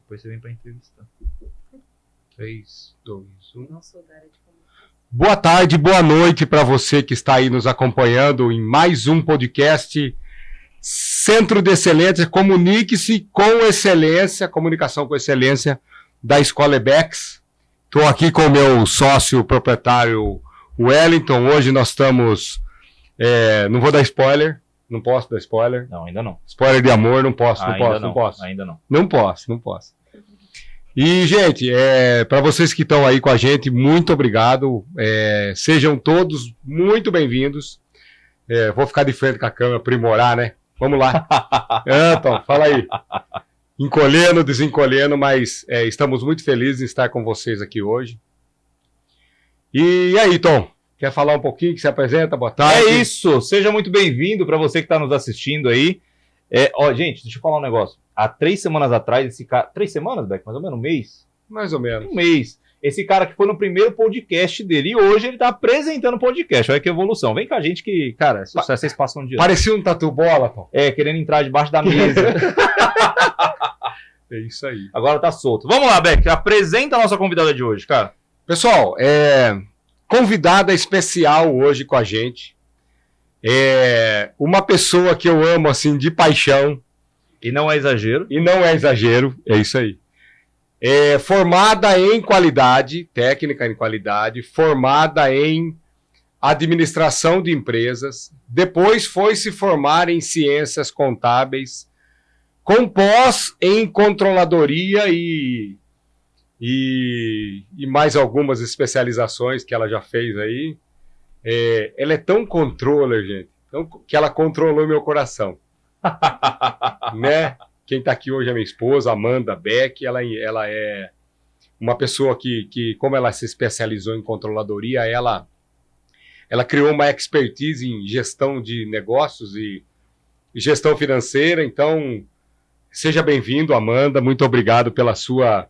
Depois você vem para entrevista. 3, 2, 1. Não sou da área de comunicação. Boa tarde, boa noite para você que está aí nos acompanhando em mais um podcast Centro de Excelência. Comunique-se com excelência, comunicação com excelência da Escola EBEX. Estou aqui com o meu sócio proprietário Wellington. Hoje nós estamos... não vou dar spoiler. Não posso dar spoiler. Não, ainda não. Spoiler de amor, não posso. Ainda não. Não posso. E, gente, para vocês que estão aí com a gente, muito obrigado. Sejam todos muito bem-vindos. Vou ficar de frente com a câmera, aprimorar, né? Vamos lá. Então, fala aí. Encolhendo, desencolhendo, mas estamos muito felizes em estar com vocês aqui hoje. E aí, Tom? Quer falar um pouquinho, que se apresenta? Boa tarde. É isso, seja muito bem-vindo para você que está nos assistindo aí. Gente, deixa eu falar um negócio. Há 3 semanas atrás, esse cara... 3 semanas, Beck? Mais ou menos um mês? Mais ou menos. Um mês. Esse cara que foi no primeiro podcast dele e hoje ele tá apresentando o podcast. Olha que evolução. Vem com a gente que, cara, é sucesso, vocês passam um dia. Parecia um tatu bola, Tom. Querendo entrar debaixo da mesa. É isso aí. Agora tá solto. Vamos lá, Beck. Apresenta a nossa convidada de hoje, cara. Pessoal, convidada especial hoje com a gente. Uma pessoa que eu amo, assim, de paixão. E não é exagero. É isso aí. Formada em qualidade, técnica em qualidade, formada em administração de empresas, depois foi se formar em ciências contábeis, com pós em controladoria e mais algumas especializações que ela já fez aí. Ela é tão controller, gente, que ela controlou meu coração. Né? Quem está aqui hoje é minha esposa, Amanda Beck. Ela é uma pessoa que, como ela se especializou em controladoria, ela criou uma expertise em gestão de negócios e gestão financeira. Então, seja bem-vindo, Amanda. Muito obrigado pela sua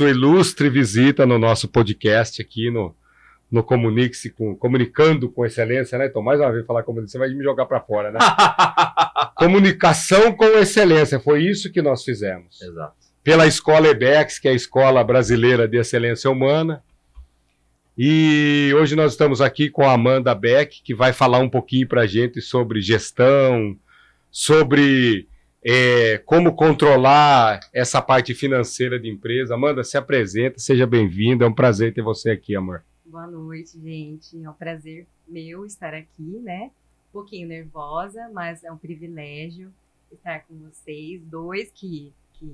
ilustre visita no nosso podcast aqui no Comunique-se Comunicando com Excelência, né? Então, mais uma vez falar comunicação, você vai me jogar para fora, né? Comunicação com Excelência, foi isso que nós fizemos. Exato. Pela Escola EBEX, que é a Escola Brasileira de Excelência Humana. E hoje nós estamos aqui com a Amanda Beck, que vai falar um pouquinho para a gente sobre gestão, sobre como controlar essa parte financeira de empresa. Amanda, se apresenta, seja bem-vinda, é um prazer ter você aqui, amor. Boa noite, gente. É um prazer meu estar aqui, né? Um pouquinho nervosa, mas é um privilégio estar com vocês. Dois que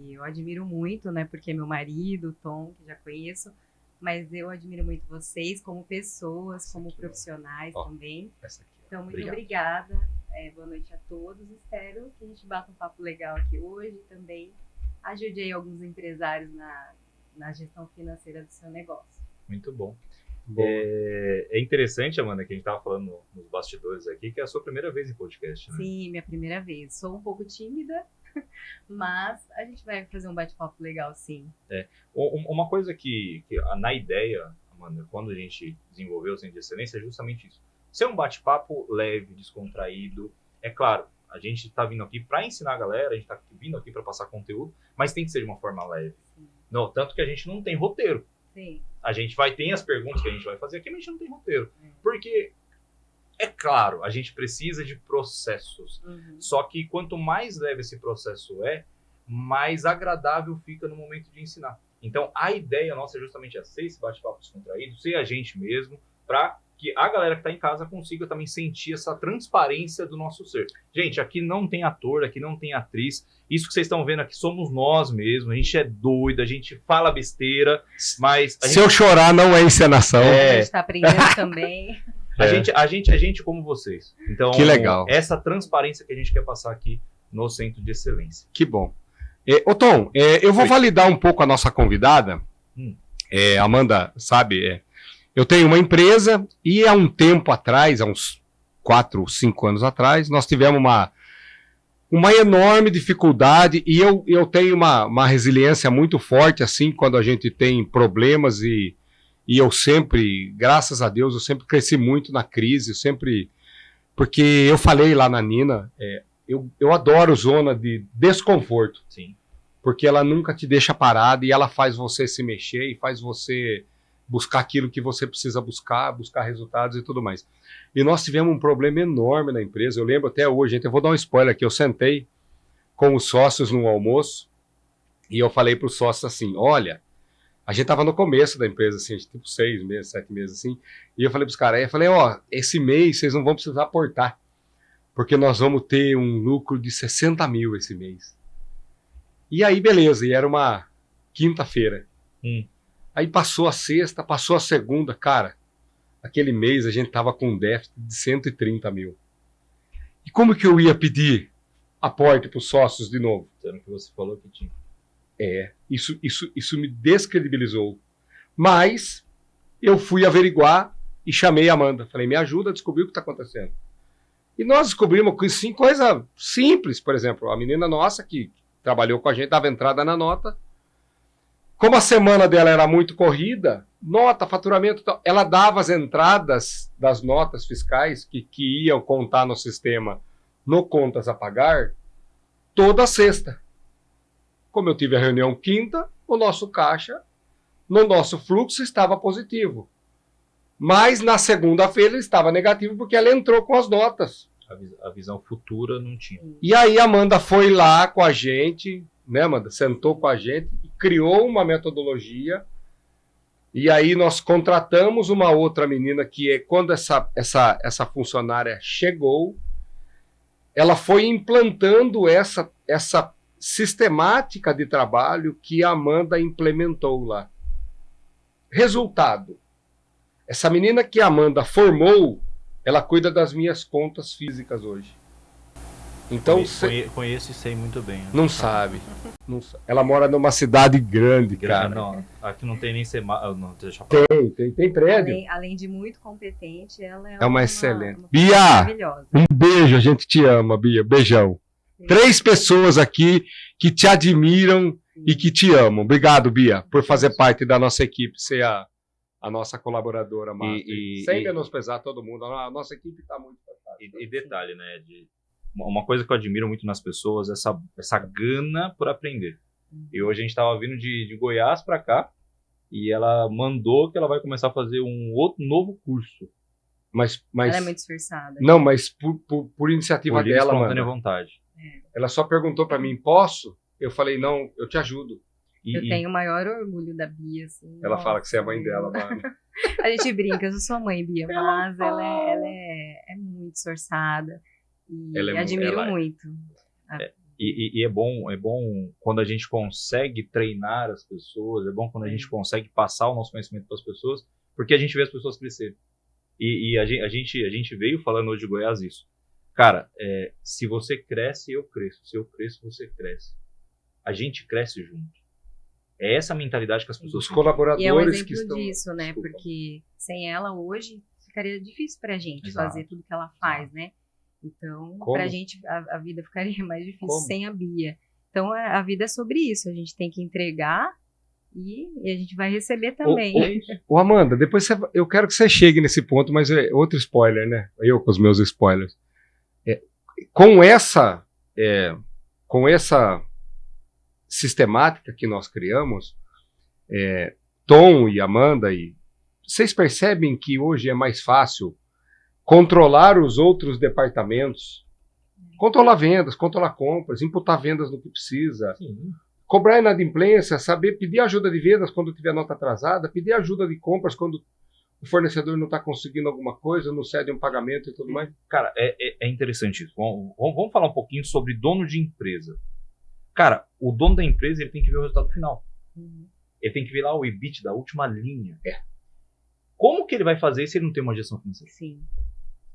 eu admiro muito, né? Porque é meu marido, o Tom, que já conheço. Mas eu admiro muito vocês como pessoas, como profissionais também. Então, muito obrigada. Boa noite a todos. Espero que a gente bata um papo legal aqui hoje e também ajude aí alguns empresários na gestão financeira do seu negócio. Muito bom. É interessante, Amanda, que a gente estava falando nos bastidores aqui, que é a sua primeira vez em podcast, né? Sim, minha primeira vez. Sou um pouco tímida, mas a gente vai fazer um bate-papo legal, sim. Uma coisa que na ideia, Amanda, quando a gente desenvolveu o Centro de Excelência, é justamente isso. Ser um bate-papo leve, descontraído. É claro, a gente está vindo aqui para ensinar a galera, a gente está vindo aqui para passar conteúdo, mas tem que ser de uma forma leve. Não, tanto que a gente não tem roteiro. Sim. A gente tem as perguntas que a gente vai fazer aqui, mas a gente não tem roteiro. Porque, é claro, a gente precisa de processos. Só que quanto mais leve esse processo mais agradável fica no momento de ensinar. Então, a ideia nossa é justamente ser esse bate-papo descontraído, ser a gente mesmo, para que a galera que está em casa consiga também sentir essa transparência do nosso ser. Gente, aqui não tem ator, aqui não tem atriz. Isso que vocês estão vendo aqui somos nós mesmos. A gente é doido, a gente fala besteira, mas... Se eu chorar, não é encenação. A gente está aprendendo também. A gente é gente como vocês. Então, que legal. Essa transparência que a gente quer passar aqui no Centro de Excelência. Que bom. Ô Tom, eu vou validar um pouco a nossa convidada. Amanda, sabe... Eu tenho uma empresa e há um tempo atrás, há uns 4 ou 5 anos atrás, nós tivemos uma enorme dificuldade e eu tenho uma resiliência muito forte, assim, quando a gente tem problemas e eu sempre, graças a Deus, eu sempre cresci muito na crise, porque eu falei lá na Nina, eu adoro zona de desconforto. Sim. porque ela nunca te deixa parado e ela faz você se mexer e faz você buscar aquilo que você precisa buscar resultados e tudo mais. E nós tivemos um problema enorme na empresa, eu lembro até hoje, gente, eu vou dar um spoiler aqui, eu sentei com os sócios no almoço e eu falei para os sócios assim, olha, a gente estava no começo da empresa, assim, tipo 6 meses, 7 meses, assim, e eu falei para os caras, eu falei, ó, esse mês vocês não vão precisar aportar, porque nós vamos ter um lucro de 60 mil esse mês. E aí, beleza, e era uma quinta-feira. Aí passou a sexta, passou a segunda, cara, aquele mês a gente tava com um déficit de 130 mil. E como que eu ia pedir aporte para os sócios de novo? Sendo que você falou que tinha. Isso me descredibilizou. Mas eu fui averiguar e chamei a Amanda. Falei, me ajuda a descobrir o que está acontecendo. E nós descobrimos sim, coisa simples, por exemplo, a menina nossa que trabalhou com a gente, dava entrada na nota. Como a semana dela era muito corrida, nota, faturamento, ela dava as entradas das notas fiscais que iam contar no sistema no contas a pagar toda sexta. Como eu tive a reunião quinta, o nosso caixa, no nosso fluxo, estava positivo. Mas na segunda-feira ele estava negativo porque ela entrou com as notas. A visão futura não tinha. E aí a Amanda foi lá com a gente, né, Amanda? Sentou com a gente e criou uma metodologia. E aí nós contratamos uma outra menina que é quando essa funcionária chegou, ela foi implantando essa sistemática de trabalho que a Amanda implementou lá. Resultado. Essa menina que a Amanda formou, ela cuida das minhas contas físicas hoje. Então, conheço e sei muito bem. Né? Não sabe. Ela mora numa cidade grande, cara. Não, aqui não tem nem semáforo. Tem prédio. Além de muito competente, ela é uma excelente. Uma Bia, maravilhosa. Um beijo, a gente te ama, Bia. Beijão. Sim. 3 pessoas aqui que te admiram e que te amam. Obrigado, Bia, por fazer parte da nossa equipe, ser a nossa colaboradora master. Sem menosprezar todo mundo. A nossa equipe está muito fantástica. E detalhe, né? Uma coisa que eu admiro muito nas pessoas é essa gana por aprender. E hoje a gente estava vindo de Goiás para cá e ela mandou que ela vai começar a fazer um outro novo curso. Mas ela é muito esforçada. Não, mas por iniciativa dela, mano. Espontânea vontade. Ela só perguntou para mim, posso? Eu falei, não, eu te ajudo. Eu tenho o maior orgulho da Bia, assim. Ela fala que você é a mãe dela, mano. A gente brinca, eu sou sua mãe, Bia, mas ela é muito esforçada. E admiro muito. E é bom quando a gente consegue treinar as pessoas, é bom quando a gente consegue passar o nosso conhecimento para as pessoas, porque a gente vê as pessoas crescerem. E a gente veio falando hoje de Goiás isso. Cara, se você cresce, eu cresço. Se eu cresço, você cresce. A gente cresce junto. É essa mentalidade que as pessoas... Os colaboradores e é um exemplo que estão... disso, né? Desculpa. Porque sem ela hoje ficaria difícil pra gente fazer tudo que ela faz, né? Então, pra gente a vida ficaria mais difícil sem a Bia. Então, a vida é sobre isso. A gente tem que entregar e a gente vai receber também. Ô Amanda, depois eu quero que você chegue nesse ponto, mas é outro spoiler, né? Eu com os meus spoilers. Com essa sistemática que nós criamos, Tom e Amanda, vocês percebem que hoje é mais fácil controlar os outros departamentos, controlar vendas, controlar compras, imputar vendas no que precisa, cobrar inadimplência, saber pedir ajuda de vendas quando tiver nota atrasada, pedir ajuda de compras quando o fornecedor não está conseguindo alguma coisa, não cede um pagamento e tudo mais. Cara, é interessante isso. Vamos falar um pouquinho sobre dono de empresa. Cara, o dono da empresa ele tem que ver o resultado final. Ele tem que ver lá o EBIT da última linha. Como que ele vai fazer se ele não tem uma gestão financeira? Sim.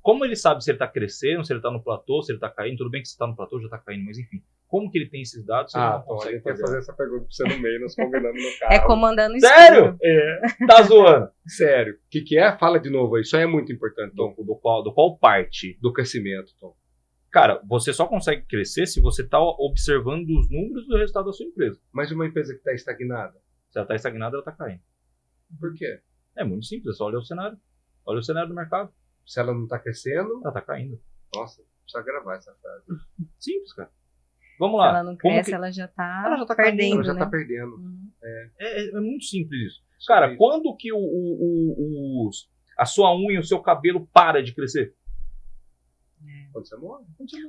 Como ele sabe se ele está crescendo, se ele está no platô, se ele está caindo? Tudo bem que se está no platô já está caindo, mas enfim. Como que ele tem esses dados se ele não consegue fazer essa pergunta para você no meio, nós combinamos no carro. É comandando isso. Sério? Tá zoando? Sério. O que é? Fala de novo aí. Isso aí é muito importante, Tom. Do qual parte? Do crescimento, Tom. Cara, você só consegue crescer se você está observando os números do resultado da sua empresa. Mas uma empresa que está estagnada? Se ela está estagnada, ela está caindo. Por quê? É muito simples, é só olhar o cenário. Olha o cenário do mercado. Se ela não está crescendo... Ela está caindo. Nossa, precisa gravar essa frase. Simples, cara. Vamos Se lá. ela não cresce, ela já tá Ela já tá perdendo, Ela já né? tá perdendo. Uhum. É muito simples isso. Cara, quando que a sua unha, o seu cabelo para de crescer? Quando você morre.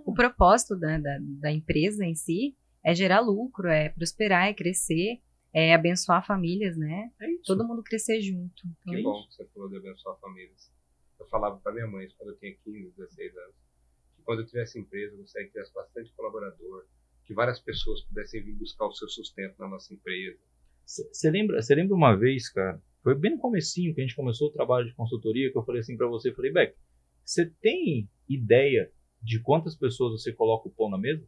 O propósito da empresa em si é gerar lucro, é prosperar, é crescer, é abençoar famílias, né? É isso. Todo mundo crescer junto. Então, Que bom que você falou de abençoar famílias. Eu falava para minha mãe, quando eu tinha 15, 16 anos, que quando eu tivesse empresa, eu gostaria que tivesse bastante colaborador, que várias pessoas pudessem vir buscar o seu sustento na nossa empresa. Você lembra uma vez, cara, foi bem no comecinho que a gente começou o trabalho de consultoria, que eu falei assim pra você, falei, Beck, você tem ideia de quantas pessoas você coloca o pão na mesa,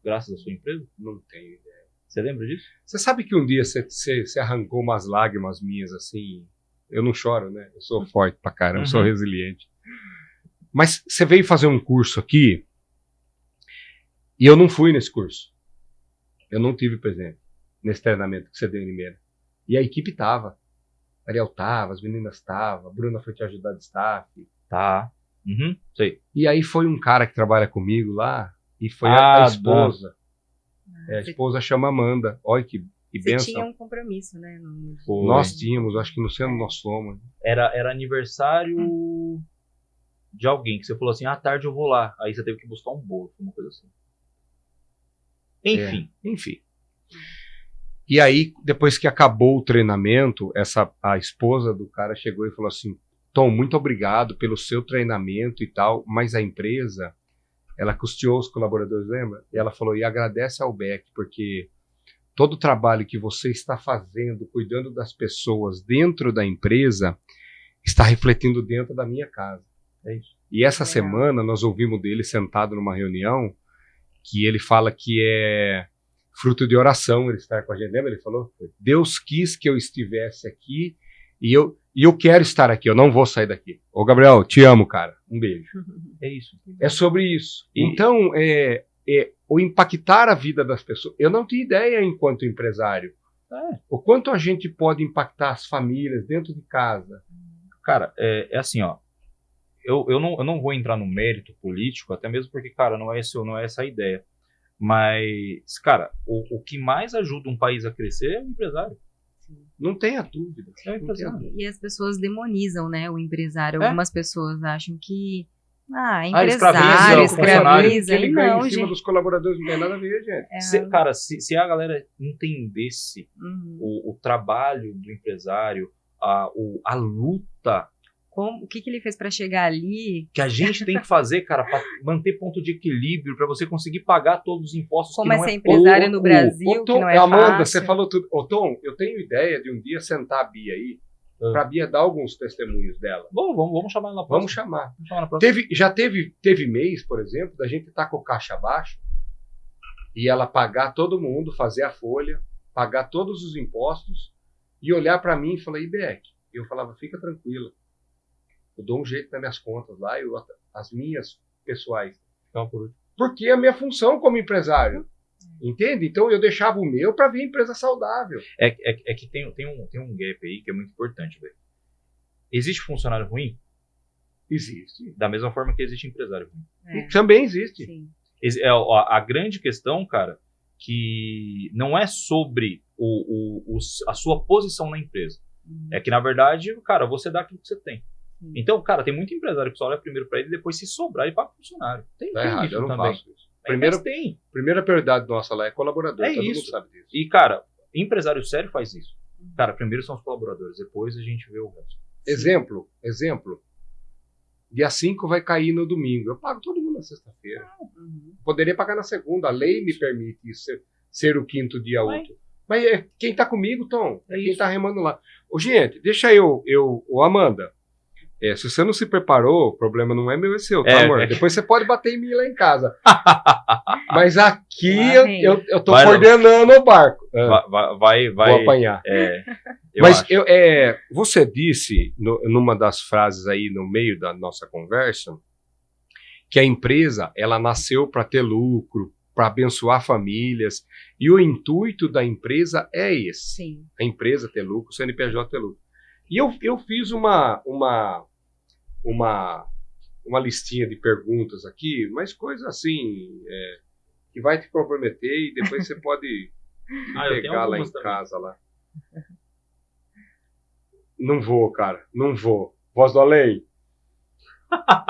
graças à sua empresa? Não tenho ideia. Você lembra disso? Você sabe que um dia você arrancou umas lágrimas minhas, assim, eu não choro, né? Eu sou forte pra caramba, eu sou resiliente. Mas você veio fazer um curso aqui e eu não fui nesse curso. Eu não tive presente nesse treinamento que você deu em Limeira. E a equipe tava. A Ariel tava, as meninas tava, a Bruna foi te ajudar de staff. Tá. Sei. E aí foi um cara que trabalha comigo lá e foi Ah, a esposa. A esposa chama Amanda. Olha que você benção. tinha um compromisso, né? Foi. Nós tínhamos, acho que no centro nós somos. Era aniversário de alguém, que você falou assim, à tarde eu vou lá. Aí você teve que buscar um bolo, uma coisa assim. Enfim. E aí, depois que acabou o treinamento, a esposa do cara chegou e falou assim, Tom, muito obrigado pelo seu treinamento e tal, mas a empresa, ela custeou os colaboradores, lembra? E ela falou, e agradece ao Beck, porque todo o trabalho que você está fazendo, cuidando das pessoas dentro da empresa, está refletindo dentro da minha casa. É isso. E essa semana nós ouvimos dele sentado numa reunião, que ele fala que é fruto de oração ele estar com a gente. Lembra? Ele falou, Deus quis que eu estivesse aqui e eu quero estar aqui, eu não vou sair daqui. Ô Gabriel, te amo, cara. Um beijo. É isso. É sobre isso. Então, o impactar a vida das pessoas. Eu não tinha ideia, enquanto empresário, o quanto a gente pode impactar as famílias dentro de casa. Cara, é assim, ó. Eu não vou entrar no mérito político, até mesmo porque, cara, não é essa a ideia. Mas, cara, o que mais ajuda um país a crescer é o empresário. Não tenha dúvida. É o empresário. E as pessoas demonizam, né, o empresário. Algumas pessoas acham que escraviza, escraviza. Ele ganha em cima gente. dos colaboradores, não tem nada a ver, gente. Cara, se a galera entendesse o trabalho do empresário, a luta... O que ele fez para chegar ali? Que a gente tem que fazer, cara, para manter ponto de equilíbrio, para você conseguir pagar todos os impostos. Como é ser empresário no Brasil, Tom, que não é Amanda, fácil. você falou tudo. Ô, Tom, eu tenho ideia de um dia sentar a Bia aí, pra Bia dar alguns testemunhos dela. Bom, vamos chamar ela na próxima. Vamos chamar. Vamos chamar na próxima. Já teve mês, por exemplo, da gente estar com o caixa abaixo e ela pagar todo mundo, fazer a folha, pagar todos os impostos e olhar para mim e falar, Beck, eu falava, fica tranquila. Eu dou um jeito nas minhas contas lá, as minhas pessoais. Porque é a minha função como empresário. Entende? Então eu deixava o meu para ver a empresa saudável. É que tem um gap aí que é muito importante, velho. Existe funcionário ruim? Existe. Da mesma forma que existe empresário ruim. Também existe. Sim. A grande questão, cara, que não é sobre a sua posição na empresa. É que, na verdade, cara, você dá aquilo que você tem. Então, cara, tem muito empresário que só olha primeiro para ele e depois se sobrar ele paga o funcionário. Tem errado, isso eu não também. faço isso. Tem. Primeira prioridade nossa lá é colaborador. É todo isso. mundo sabe disso. E, cara, empresário sério faz isso. Cara, primeiro são os colaboradores, depois a gente vê o resto. Exemplo. Dia 5 vai cair no domingo. Eu pago todo mundo na sexta-feira. Poderia pagar na segunda. A lei me permite isso, ser o quinto dia útil. Mas quem tá comigo, Tom, é quem tá remando lá. Ô, gente, deixa ô, Amanda. Se você não se preparou, o problema não é meu, é seu, tá, amor? Depois você pode bater em mim lá em casa. Mas aqui eu tô coordenando o barco. Vai. Vou apanhar. Mas você disse, numa das frases aí no meio da nossa conversa, que a empresa, ela nasceu para ter lucro, para abençoar famílias, e o intuito da empresa é esse. Sim. A empresa ter lucro, o CNPJ ter lucro. E eu fiz uma listinha de perguntas aqui, mas coisa assim, que vai te comprometer e depois você pode eu tenho pegar lá em algumas também. casa lá. Não vou, cara. Não vou. Voz do além.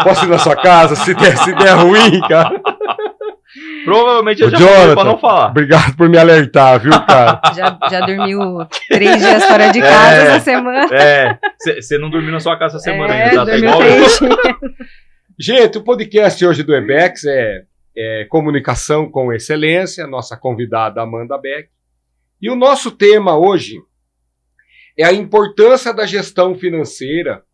Posso ir na sua casa se der ruim, cara? Provavelmente eu Ô, já falei pra Jonathan, não falar. obrigado por me alertar, viu, cara? Já dormiu 3 dias fora de casa essa semana. Você não dormiu na sua casa essa semana ainda, tá? Tá dormiu igual eu. 3 dias. Gente, o podcast hoje do Ebex é Comunicação com Excelência, nossa convidada Amanda Beck. E o nosso tema hoje é a importância da gestão financeira.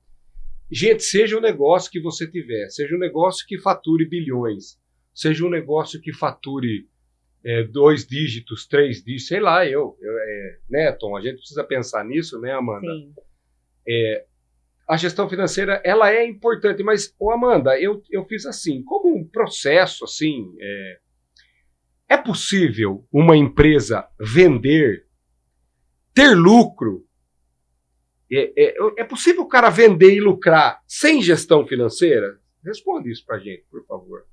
Gente, seja o negócio que você tiver, seja um negócio que fature bilhões, seja um negócio que fature 2 dígitos, 3 dígitos, sei lá, né, Tom? A gente precisa pensar nisso, né, Amanda? Sim. A gestão financeira, ela é importante, mas, Amanda, eu fiz assim, como um processo, assim, é possível uma empresa vender, ter lucro? É possível o cara vender e lucrar sem gestão financeira? Responde isso pra gente, por favor.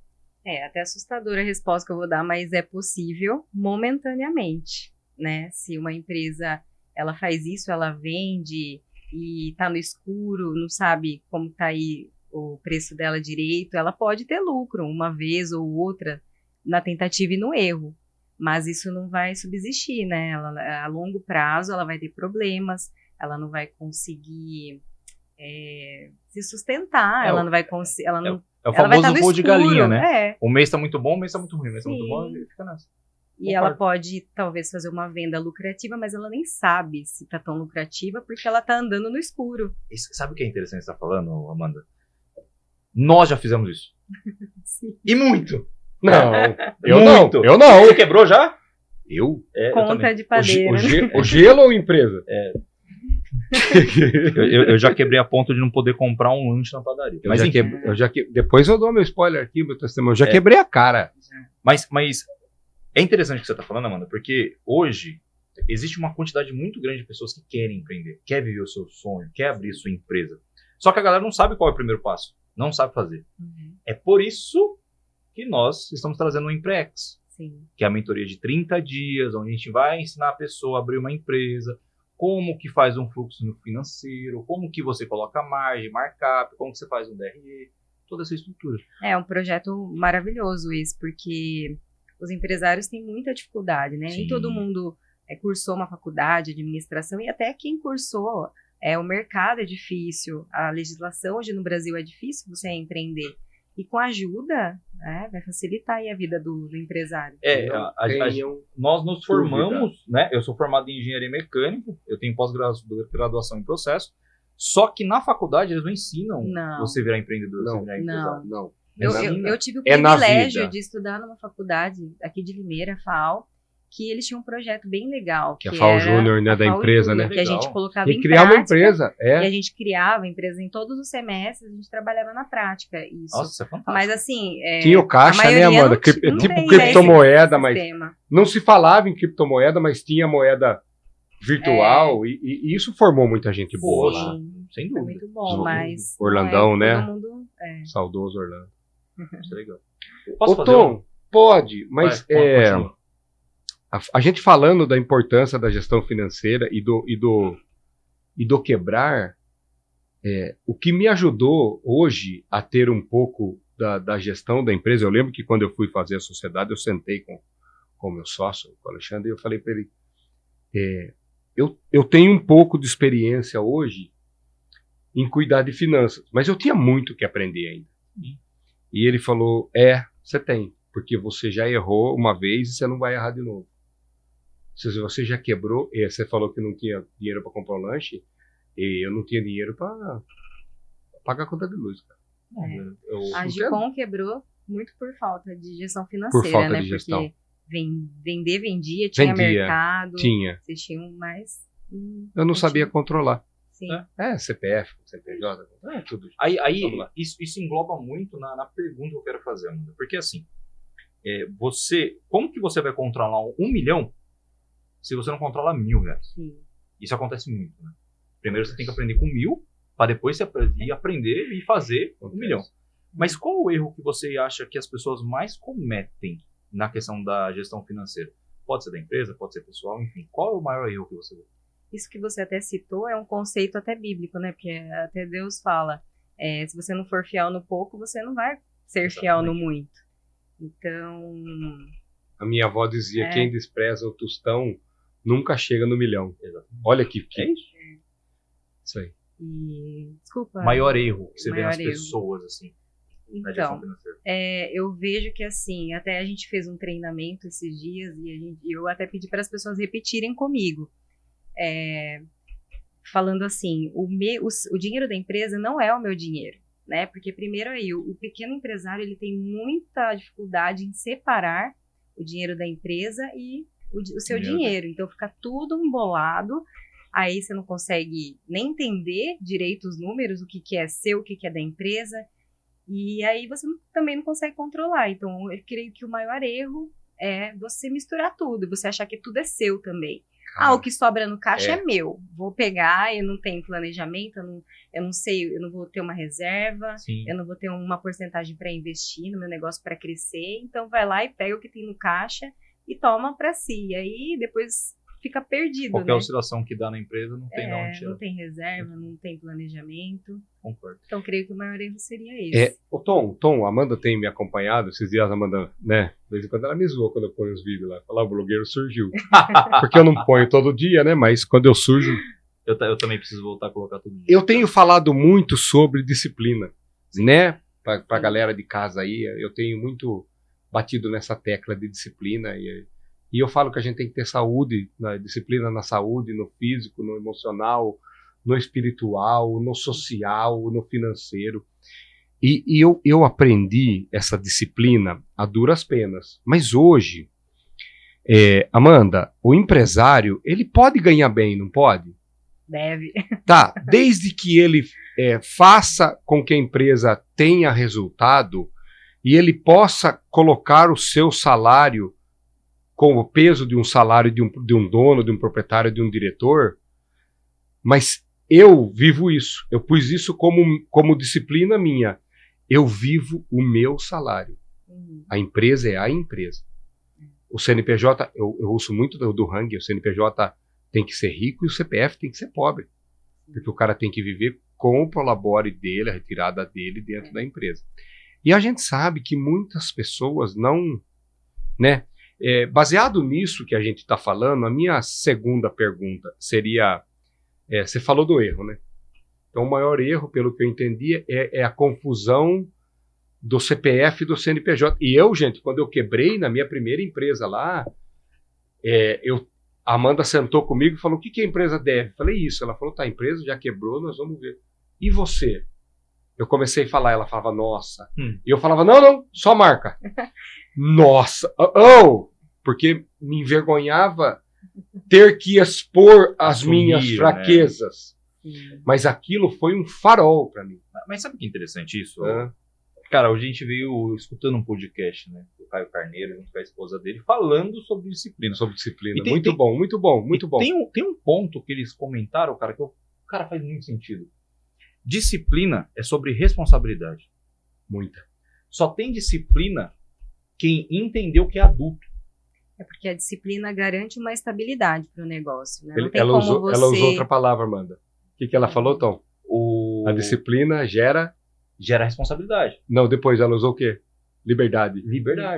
É até assustadora a resposta que eu vou dar, mas é possível momentaneamente, né? Se uma empresa, ela faz isso, ela vende e tá no escuro, não sabe como tá aí o preço dela direito, ela pode ter lucro uma vez ou outra na tentativa e no erro, mas isso não vai subsistir, né? Ela, a longo prazo ela vai ter problemas, ela não vai conseguir se sustentar, ela não vai conseguir, ela não. É o Ela vai estar famoso no voo de escuro, galinha, né? É. O mês tá muito bom, o mês tá muito ruim. O mês tá Sim. muito bom e fica nessa. E ela pode, talvez, fazer uma venda lucrativa, mas ela nem sabe se tá tão lucrativa, porque ela tá andando no escuro. Sabe o que é interessante que você tá falando, Amanda? Nós já fizemos isso. Sim. E muito. Não, eu Muito. não. Eu não. Você quebrou já? Eu? Eu Conta também. de padeira. O gelo ou empresa? Eu já quebrei a ponto de não poder comprar um lanche na padaria. Mas enfim. Depois eu dou meu spoiler aqui, meu testemunho. Eu já quebrei a cara. Mas é interessante o que você está falando, Amanda, porque hoje existe uma quantidade muito grande de pessoas que querem empreender, quer viver o seu sonho, quer abrir sua empresa. Só que a galera não sabe qual é o primeiro passo, não sabe fazer. Uhum. É por isso que nós estamos trazendo o Emprex, Sim. que é a mentoria de 30 dias, onde a gente vai ensinar a pessoa a abrir uma empresa, como que faz um fluxo no financeiro, como que você coloca margem, markup, como que você faz um DRE, toda essa estrutura. É um projeto maravilhoso esse, porque os empresários têm muita dificuldade, né? Sim. Nem todo mundo cursou uma faculdade de administração, e até quem cursou, o mercado é difícil, a legislação hoje no Brasil é difícil você empreender. E com ajuda, vai facilitar aí a vida do empresário. Nós nos formamos, né? Eu sou formado em engenharia mecânica, eu tenho pós-graduação em processo, só que na faculdade eles não ensinam você virar empreendedor, você virar empresário. Não. Eu tive o privilégio de estudar numa faculdade aqui de Limeira, FAO, que eles tinham um projeto bem legal. Que a FAO Júnior, né, da empresa, né? Que a gente colocava em criar prática. Uma empresa, E a gente criava empresa em todos os semestres, a gente trabalhava na prática. Isso. Nossa, isso é fantástico. Mas assim... tinha o caixa, né, Amanda? Tipo criptomoeda, mas... Não se falava em criptomoeda, mas tinha moeda virtual, e isso formou muita gente boa lá. Sem dúvida. Foi muito bom, mas... Orlandão, né? Todo mundo, Saudoso Orlando. Isso é legal. Posso fazer Tom, pode, mas a gente falando da importância da gestão financeira e do quebrar, o que me ajudou hoje a ter um pouco da gestão da empresa, eu lembro que quando eu fui fazer a sociedade, eu sentei com o meu sócio, com o Alexandre, e eu falei para ele, eu tenho um pouco de experiência hoje em cuidar de finanças, mas eu tinha muito que aprender ainda. E ele falou, você tem, porque você já errou uma vez e você não vai errar de novo. Se você já quebrou, você falou que não tinha dinheiro para comprar um lanche, e eu não tinha dinheiro para pagar a conta de luz. Cara. A Gicom quebrou muito por falta de gestão financeira, por falta né? De gestão. Porque vendia, tinha mercado. Tinha. Vocês tinham mais... eu não sabia controlar. Sim. CPF, CPJ, tudo. Aí isso engloba muito na pergunta que eu quero fazer, Amanda. Porque assim, como que você vai controlar 1 milhão se você não controla R$1.000? Sim. Isso acontece muito, né? Primeiro você tem que aprender com 1.000, para depois você aprender e fazer 1 milhão. Mas qual o erro que você acha que as pessoas mais cometem na questão da gestão financeira? Pode ser da empresa, pode ser pessoal, enfim. Qual é o maior erro que você vê? Isso que você até citou é um conceito até bíblico, né? Porque até Deus fala, se você não for fiel no pouco, você não vai ser fiel no muito. Então... A minha avó dizia, quem despreza o tostão nunca chega no milhão. Exatamente. Olha que é isso? Isso aí. Desculpa. Maior erro que você vê nas pessoas, assim. Então, eu vejo que assim, até a gente fez um treinamento esses dias e eu até pedi para as pessoas repetirem comigo, falando assim, o dinheiro da empresa não é o meu dinheiro, né? Porque primeiro aí, o pequeno empresário ele tem muita dificuldade em separar o dinheiro da empresa e o seu dinheiro, então fica tudo embolado. Aí você não consegue nem entender direito os números, o que é seu, o que é da empresa. E aí você também não consegue controlar. Então, eu creio que o maior erro é você misturar tudo. Você achar que tudo é seu também. O que sobra no caixa é meu. Vou pegar, eu não tenho planejamento, eu não sei, eu não vou ter uma reserva, eu não vou ter uma porcentagem para investir no meu negócio para crescer. Então, vai lá e pega o que tem no caixa e toma para si. E aí, depois... fica perdido, qualquer oscilação que dá na empresa não tem onde tirar. Não tem reserva, não tem planejamento. Concordo. Então, creio que o maior erro seria esse. Tom, a Amanda tem me acompanhado, esses dias a Amanda, né, de vez em quando ela me zoa quando eu ponho os vídeos lá, fala, o blogueiro surgiu. Porque eu não ponho todo dia, né, mas quando eu surjo... Eu também preciso voltar a colocar todo dia. Eu tenho falado muito sobre disciplina, né, pra galera de casa aí, eu tenho muito batido nessa tecla de disciplina e eu falo que a gente tem que ter saúde, disciplina na saúde, no físico, no emocional, no espiritual, no social, no financeiro. E eu aprendi essa disciplina a duras penas. Mas hoje, Amanda, o empresário, ele pode ganhar bem, não pode? Deve. Tá, desde que ele faça com que a empresa tenha resultado e ele possa colocar o seu salário com o peso de um salário de um dono, de um proprietário, de um diretor, mas eu vivo isso. Eu pus isso como disciplina minha. Eu vivo o meu salário. A empresa é a empresa. O CNPJ, eu ouço muito do Hang, o CNPJ tem que ser rico e o CPF tem que ser pobre. Porque o cara tem que viver com o prolabore dele, a retirada dele dentro da empresa. E a gente sabe que muitas pessoas não... né? Baseado nisso que a gente está falando, a minha segunda pergunta seria, você falou do erro, né? Então o maior erro, pelo que eu entendi, é a confusão do CPF e do CNPJ. E eu, gente, quando eu quebrei na minha primeira empresa lá, a Amanda sentou comigo e falou, o que a empresa deve? Eu falei isso, ela falou, tá, a empresa já quebrou, nós vamos ver. E você? Eu comecei a falar, ela falava, nossa. E eu falava, não, só marca. Nossa, porque me envergonhava ter que expor as minhas fraquezas. Né? Mas aquilo foi um farol para mim. Mas sabe que interessante isso? Cara, a gente veio escutando um podcast, né, do Caio Carneiro, junto com a esposa dele, falando sobre disciplina. Muito bom. Tem um ponto que eles comentaram, cara, cara, faz muito sentido. Disciplina é sobre responsabilidade. Muita. Só tem disciplina quem entendeu que é adulto. É porque a disciplina garante uma estabilidade para o negócio. Né? Ela usou outra palavra, Amanda. O que ela falou, Tom? A disciplina gera responsabilidade. Não, depois ela usou o quê? Liberdade.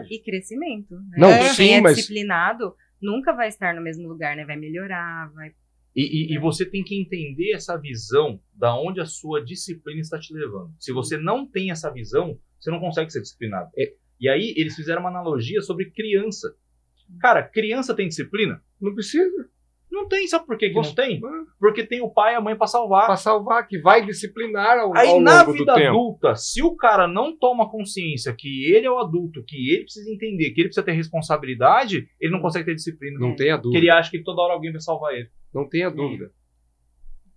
E crescimento. Né? Não, quem é disciplinado nunca vai estar no mesmo lugar, né? Vai melhorar, vai... E você tem que entender essa visão da onde a sua disciplina está te levando. Se você não tem essa visão, você não consegue ser disciplinado. E aí eles fizeram uma analogia sobre criança. Cara, criança tem disciplina? Não precisa. Não tem, sabe por que não tem? Porque tem o pai e a mãe para salvar. Para salvar, que vai disciplinar ao longo do tempo. Aí na vida adulta, se o cara não toma consciência que ele é o adulto, que ele precisa entender, que ele precisa ter responsabilidade, ele não consegue ter disciplina. Não tenha dúvida. Porque ele acha que toda hora alguém vai salvar ele. Não tenha dúvida.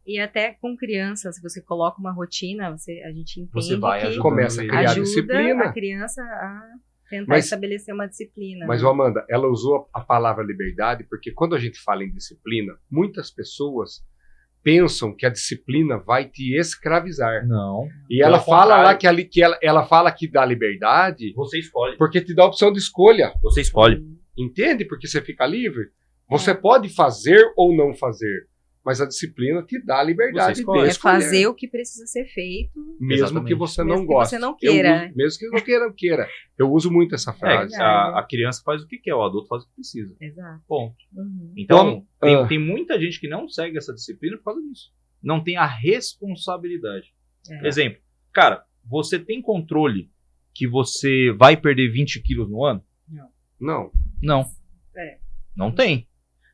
E até com criança, se você coloca uma rotina, a gente entende você vai que começa a criar disciplina. A criança a tentar estabelecer uma disciplina. Mas, né? Amanda, ela usou a palavra liberdade porque quando a gente fala em disciplina, muitas pessoas pensam que a disciplina vai te escravizar. Não. E ela fala lá ela fala que dá liberdade Você escolhe. porque te dá a opção de escolha. Você escolhe. Entende? Porque você fica livre. Você pode fazer ou não fazer, mas a disciplina te dá a liberdade de escolher. É fazer o que precisa ser feito. Mesmo Exatamente. que você não Mesmo que goste. você não queira. Mesmo que não queira. Eu uso muito essa frase. A criança faz o que quer, o adulto faz o que precisa. Exato. Ponto. Uhum. Então, tem muita gente que não segue essa disciplina por causa disso. Não tem a responsabilidade. Exemplo, cara, você tem controle que você vai perder 20 quilos no ano? Não. Não. Não tem.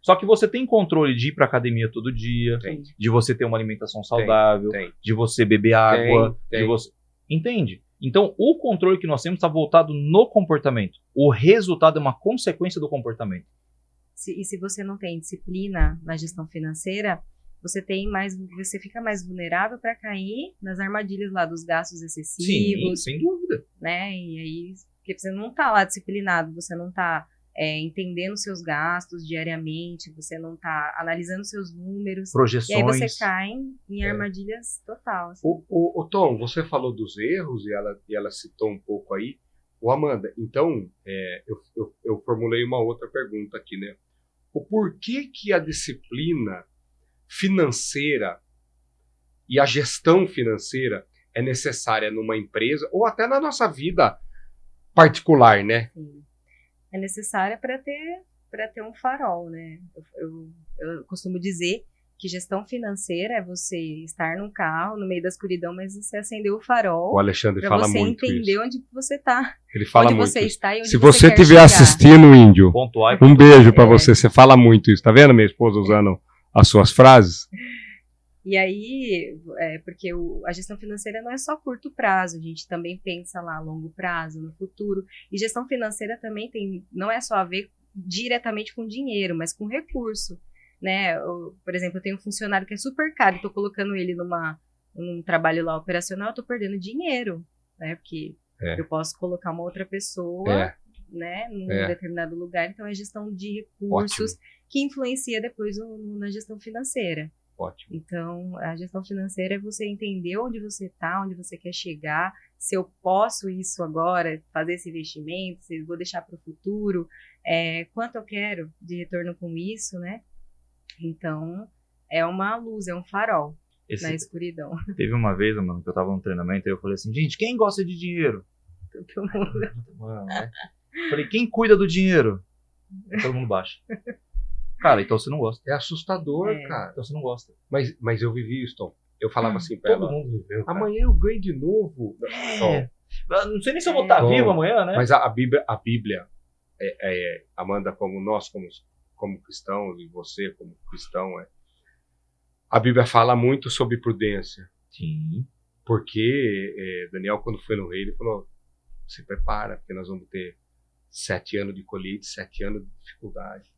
Só que você tem controle de ir pra academia todo dia, de você ter uma alimentação saudável, de você beber água, de você... Entende? Então, o controle que nós temos está voltado no comportamento. O resultado é uma consequência do comportamento. E se você não tem disciplina na gestão financeira, você fica mais vulnerável para cair nas armadilhas lá dos gastos excessivos. Sim, sem dúvida. Né? E aí, porque você não está lá disciplinado, você não está entendendo seus gastos diariamente, você não está analisando seus números. Projeções. E aí você cai em armadilhas total. Assim. O Tom, você falou dos erros e ela citou um pouco aí. Amanda, então, eu formulei uma outra pergunta aqui, né? O porquê que a disciplina financeira e a gestão financeira é necessária numa empresa ou até na nossa vida particular, né? Sim. É necessária para ter um farol, né? Eu costumo dizer que gestão financeira é você estar num carro no meio da escuridão, mas você acendeu o farol. O Alexandre fala muito isso. Para você entender onde você está. Ele fala onde muito você isso. está e onde Se você você quer estiver chegar. assistindo, Índio, um beijo para você. Você fala muito isso. Tá vendo minha esposa usando as suas frases? E aí, porque a gestão financeira não é só curto prazo, a gente também pensa lá a longo prazo, no futuro. E gestão financeira também não é só a ver diretamente com dinheiro, mas com recurso, né? Por exemplo, eu tenho um funcionário que é super caro, estou colocando ele num trabalho lá operacional, eu estou perdendo dinheiro, né? Porque eu posso colocar uma outra pessoa, né, num determinado lugar, então é gestão de recursos que influencia depois na gestão financeira. Ótimo. Então, a gestão financeira é você entender onde você está, onde você quer chegar, se eu posso isso agora, fazer esse investimento, se eu vou deixar para o futuro, quanto eu quero de retorno com isso, né? Então, é uma luz, é um farol na escuridão. Teve uma vez, mano, que eu tava no treinamento e eu falei assim, gente, quem gosta de dinheiro? Todo mundo. Falei, quem cuida do dinheiro? Todo mundo baixa. Cara, então você não gosta. É assustador, cara. Então você não gosta. Mas eu vivi isso, Tom. Eu falava assim pra ela. Todo mundo viveu, cara. Amanhã eu ganho de novo. Não sei nem se eu vou estar vivo amanhã, né? Mas a Bíblia Amanda, como nós, como cristãos, e você como cristão, a Bíblia fala muito sobre prudência. Sim. Porque Daniel, quando foi no rei, ele falou, se prepara, porque nós vamos ter 7 anos de colheita, 7 anos de dificuldade.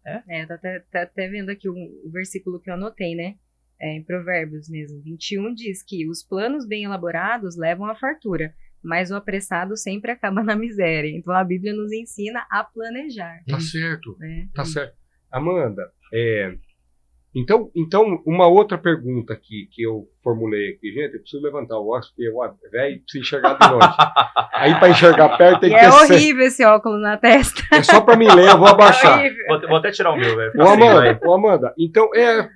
Tá até vendo aqui o versículo que eu anotei, né? Em Provérbios mesmo. 21 diz que os planos bem elaborados levam à fartura, mas o apressado sempre acaba na miséria. Então a Bíblia nos ensina a planejar. Tá certo, né? Tá certo. Amanda, então uma outra pergunta aqui que eu formulei aqui, gente, eu preciso levantar o óculos, porque o velho precisa enxergar de longe. Aí para enxergar perto tem que ter... É horrível esse óculos na testa. É só para mim ler, eu vou abaixar. Vou até tirar o meu, velho. O Amanda, então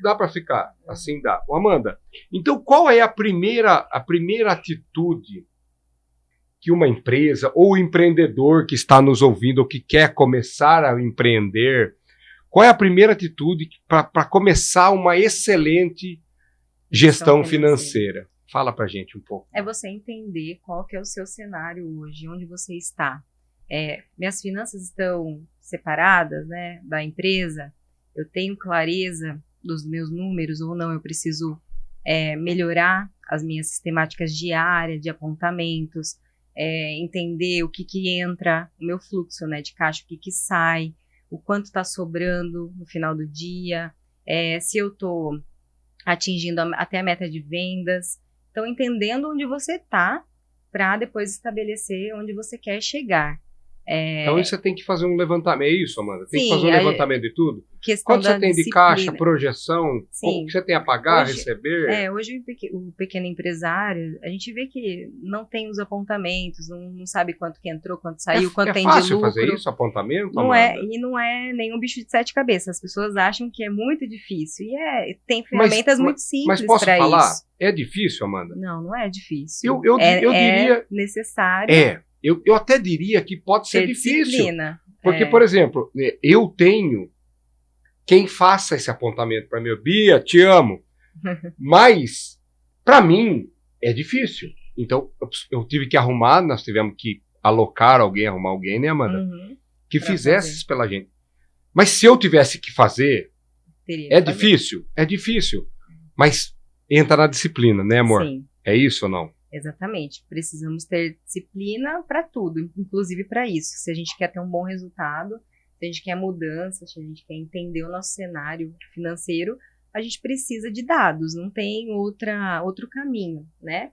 dá para ficar, assim dá. O Amanda, então qual é a primeira atitude que uma empresa ou empreendedor que está nos ouvindo ou que quer começar a empreender, qual é a primeira atitude para começar uma excelente gestão financeira? Fala pra gente um pouco. É você entender qual que é o seu cenário hoje, onde você está. Minhas finanças estão separadas, né, da empresa? Eu tenho clareza dos meus números ou não? Eu preciso melhorar as minhas sistemáticas diárias de apontamentos, entender o que entra, o meu fluxo, né, de caixa, o que sai, o quanto está sobrando no final do dia, se eu estou atingindo até a meta de vendas. Então, entendendo onde você está, para depois estabelecer onde você quer chegar. Então você tem que fazer um levantamento. É isso, Amanda? Tem Sim, que fazer um levantamento de tudo? Questão Quanto você tem de disciplina. caixa, projeção? Sim. O que você tem a pagar, Hoje- receber? Hoje o pequeno empresário, a gente vê que não tem os apontamentos, não sabe quanto que entrou, quanto saiu, quanto tem de fácil lucro. fazer isso, apontamento, Não Amanda? não é nenhum bicho de 7 cabeças. As pessoas acham que é muito difícil. E tem ferramentas muito simples Mas posso para falar? isso. É difícil, Amanda? Não é difícil. Eu diria... É necessário Eu até diria que pode ser ter difícil. disciplina. Porque, por exemplo, eu tenho quem faça esse apontamento para mim. Bia, te amo. Mas, para mim, é difícil. Então, eu tive que arrumar, nós tivemos que alocar alguém, arrumar alguém, né, Amanda? Uhum. Que Pra fizesse fazer. isso pela gente. Mas se eu tivesse que fazer, Teria é que fazer. difícil? É difícil. Mas entra na disciplina, né, amor? Sim. É isso ou não? Exatamente. Precisamos ter disciplina para tudo, inclusive para isso. Se a gente quer ter um bom resultado, se a gente quer mudança, se a gente quer entender o nosso cenário financeiro, a gente precisa de dados, não tem outro caminho, né?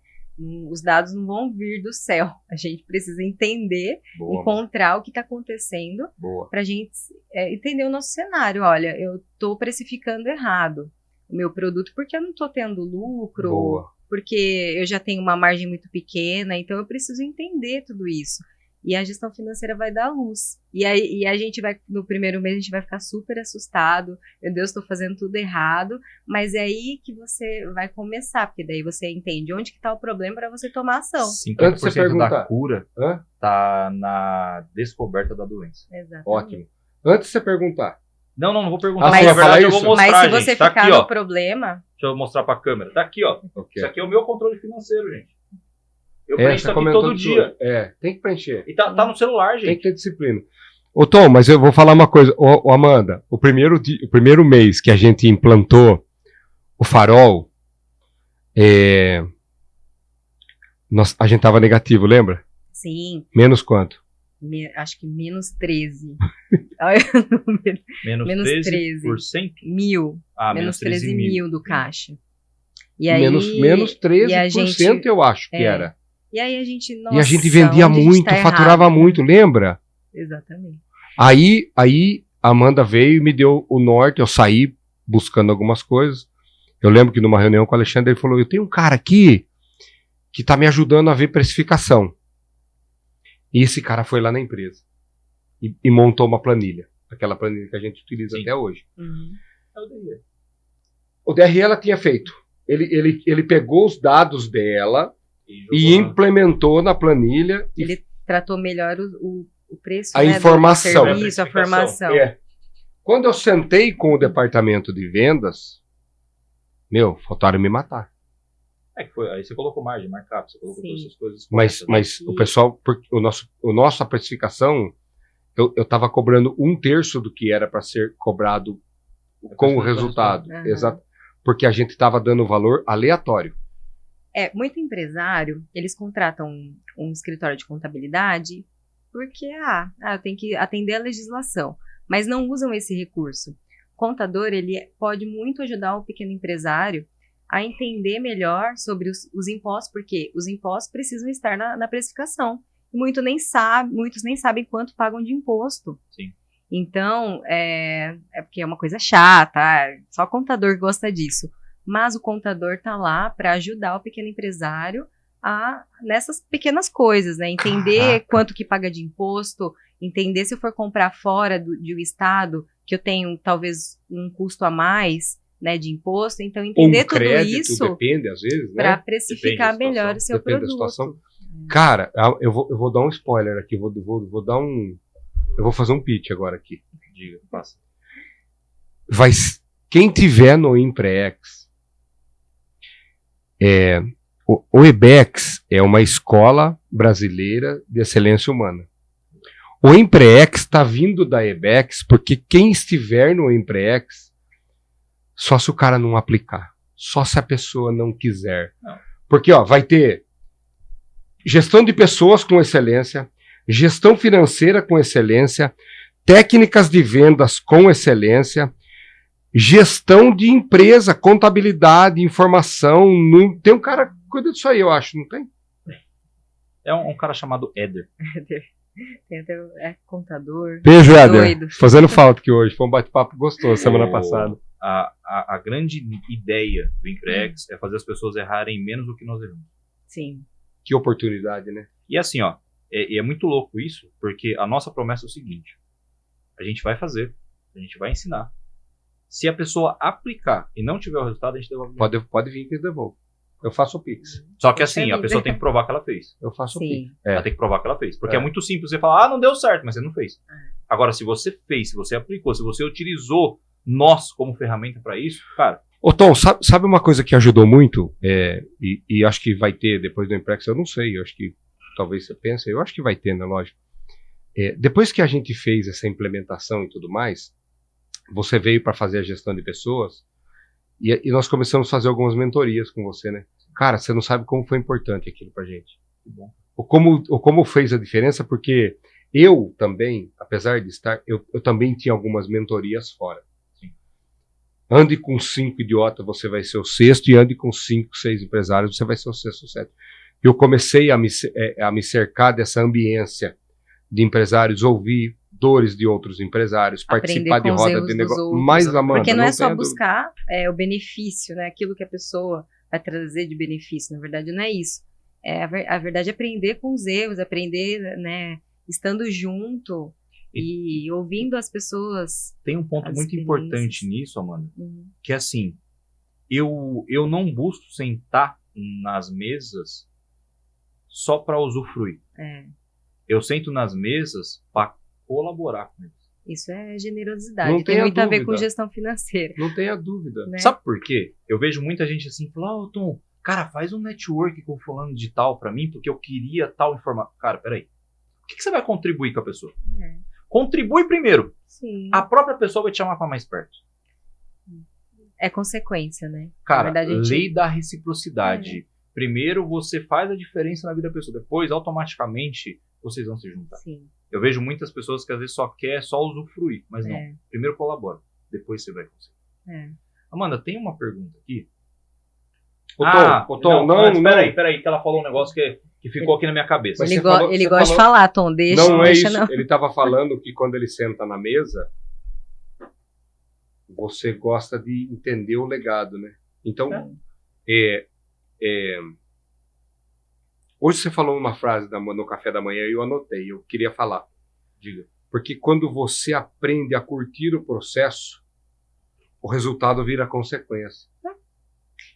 Os dados não vão vir do céu. A gente precisa entender, Boa, encontrar o que está acontecendo boa. para a gente entender o nosso cenário. Olha, eu estou precificando errado o meu produto porque eu não estou tendo lucro, Boa. porque eu já tenho uma margem muito pequena, então eu preciso entender tudo isso. E a gestão financeira vai dar luz. E a gente vai, no primeiro mês, a gente vai ficar super assustado. Meu Deus, estou fazendo tudo errado. Mas é aí que você vai começar, porque daí você entende onde que está o problema para você tomar ação. 50% Antes de você perguntar. da cura Hã? tá na descoberta da doença. Exatamente. Ótimo. Antes de você perguntar. Não vou perguntar. Ah, Na você vai verdade, falar eu isso? vou mostrar, Mas se você gente. Tá ficar aqui, no ó. problema, Deixa eu mostrar pra câmera. Tá aqui, ó. Ok. Isso aqui é o meu controle financeiro, gente. Eu É, preencho tá isso aqui comentando todo dia. tudo. É, tem que preencher. E tá no celular, Tem gente. que ter disciplina. Ô, Tom, mas eu vou falar uma coisa. Ô, Amanda, o primeiro mês que a gente implantou o farol, a gente tava negativo, lembra? sim, Menos quanto? acho que menos 13. Menos Menos 13%. mil. Ah, menos 13 mil do caixa. E aí, menos 13%, e a gente, eu acho que era. E aí a gente, E a gente nossa, vendia onde a gente muito, tá faturava errado? muito, lembra? Exatamente. Aí a Amanda veio e me deu o norte, eu saí buscando algumas coisas. Eu lembro que numa reunião com o Alexandre ele falou, eu tenho um cara aqui que tá me ajudando a ver precificação. E esse cara foi lá na empresa e montou uma planilha. Aquela planilha que a gente utiliza Sim. até hoje. Uhum. É o DRE. O DRE ela tinha feito. Ele pegou os dados dela e jogou implementou na planilha. Ele tratou melhor o preço, A né, informação. do serviço, a formação. Quando eu sentei com o departamento de vendas, faltaram me matar. que foi. Aí você colocou margem, markup, você colocou Sim. todas essas coisas. Mas corretas, né? o pessoal, nossa precificação, eu estava cobrando 1/3 do que era para ser cobrado com o resultado. Uhum. Exato. Porque a gente estava dando valor aleatório. Muito empresário, eles contratam um escritório de contabilidade porque, eu tenho que atender a legislação, mas não usam esse recurso. O contador, ele pode muito ajudar o pequeno empresário a entender melhor sobre os impostos, porque os impostos precisam estar na precificação. Muitos nem sabem quanto pagam de imposto. Sim. Então, é porque é uma coisa chata, só contador gosta disso. Mas o contador está lá para ajudar o pequeno empresário nessas pequenas coisas, né? Entender quanto que paga de imposto, entender se eu for comprar fora do estado, que eu tenho talvez um custo a mais, né, de imposto. Então, entender tudo crédito, isso depende, às vezes, para né? precificar melhor o seu Depende da produto. situação. Cara, eu vou dar um spoiler aqui, vou dar um... Eu vou fazer um pitch agora aqui. Diga, passa. Quem tiver no Emprex, o EBEX é uma escola brasileira de excelência humana. O Emprex está vindo da EBEX porque quem estiver no Emprex, só se o cara não aplicar, só se a pessoa não quiser. Não. Porque vai ter gestão de pessoas com excelência, gestão financeira com excelência, técnicas de vendas com excelência, gestão de empresa, contabilidade, informação. Tem um cara que cuida disso aí, eu acho, não tem? É um cara chamado Éder. Tem até contador. Beijo, Éder. Doido. Fazendo falta aqui hoje. Foi um bate-papo gostoso semana passada. A grande ideia do Increx é fazer as pessoas errarem menos do que nós erramos. Sim. Que oportunidade, né? E assim, ó, é muito louco isso, porque a nossa promessa é o seguinte: a gente vai fazer, a gente vai ensinar. Se a pessoa aplicar e não tiver o resultado, a gente devolve. Pode vir que eu devolvo. Eu faço o Pix. Só que assim, a pessoa tem que provar que ela fez. Eu faço o Sim. Pix. Ela tem que provar que ela fez. Porque é muito simples você falar, não deu certo, mas você não fez. Agora, se você fez, se você aplicou, se você utilizou nós como ferramenta para isso, cara. Ô Tom, sabe uma coisa que ajudou muito? E acho que vai ter depois do Imprex, eu não sei, eu acho que talvez você pense, eu acho que vai ter, né, lógico. Depois que a gente fez essa implementação e tudo mais, você veio para fazer a gestão de pessoas e nós começamos a fazer algumas mentorias com você, né? Cara, você não sabe como foi importante aquilo pra gente. Que bom. Ou como fez a diferença, porque eu também, apesar de estar, eu também tinha algumas mentorias fora. Sim. Ande com 5 idiotas, você vai ser o 6º, e ande com 5, 6 empresários, você vai ser o 6º ou 7º. Eu comecei a me cercar dessa ambiência de empresários, ouvir dores de outros empresários, participar de roda de negócio. Mais, Amanda, porque não é só buscar o benefício, né? Aquilo que a pessoa vai trazer de benefício. Na verdade, não é isso. A verdade é aprender com os erros, aprender, né? Estando junto e ouvindo as pessoas. Tem um ponto muito importante nisso, Amanda, que é assim, eu não busco sentar nas mesas só para usufruir. Eu sento nas mesas para colaborar com eles. Isso é generosidade. Tem muito a ver com gestão financeira. Não tenha dúvida. Né? Sabe por quê? Eu vejo muita gente assim, falar, Tom, cara, faz um network com fulano de tal para mim, porque eu queria tal informação. Cara, peraí. O que você vai contribuir com a pessoa? Contribui primeiro. Sim. A própria pessoa vai te chamar para mais perto. É consequência, né? Cara, lei da reciprocidade. Primeiro você faz a diferença na vida da pessoa, depois automaticamente vocês vão se juntar. Sim. Eu vejo muitas pessoas que às vezes só quer só usufruir, mas não. Primeiro colabora, depois você vai conseguir. Amanda, tem uma pergunta aqui. Tom, não. Peraí, que ela falou um negócio que ficou aqui na minha cabeça. Ele gosta de falar, Tom, deixa. Não é isso. Não. Ele estava falando que quando ele senta na mesa, você gosta de entender o legado, né? Então, hoje você falou uma frase no café da manhã e eu anotei, eu queria falar. Diga. Porque quando você aprende a curtir o processo, o resultado vira consequência.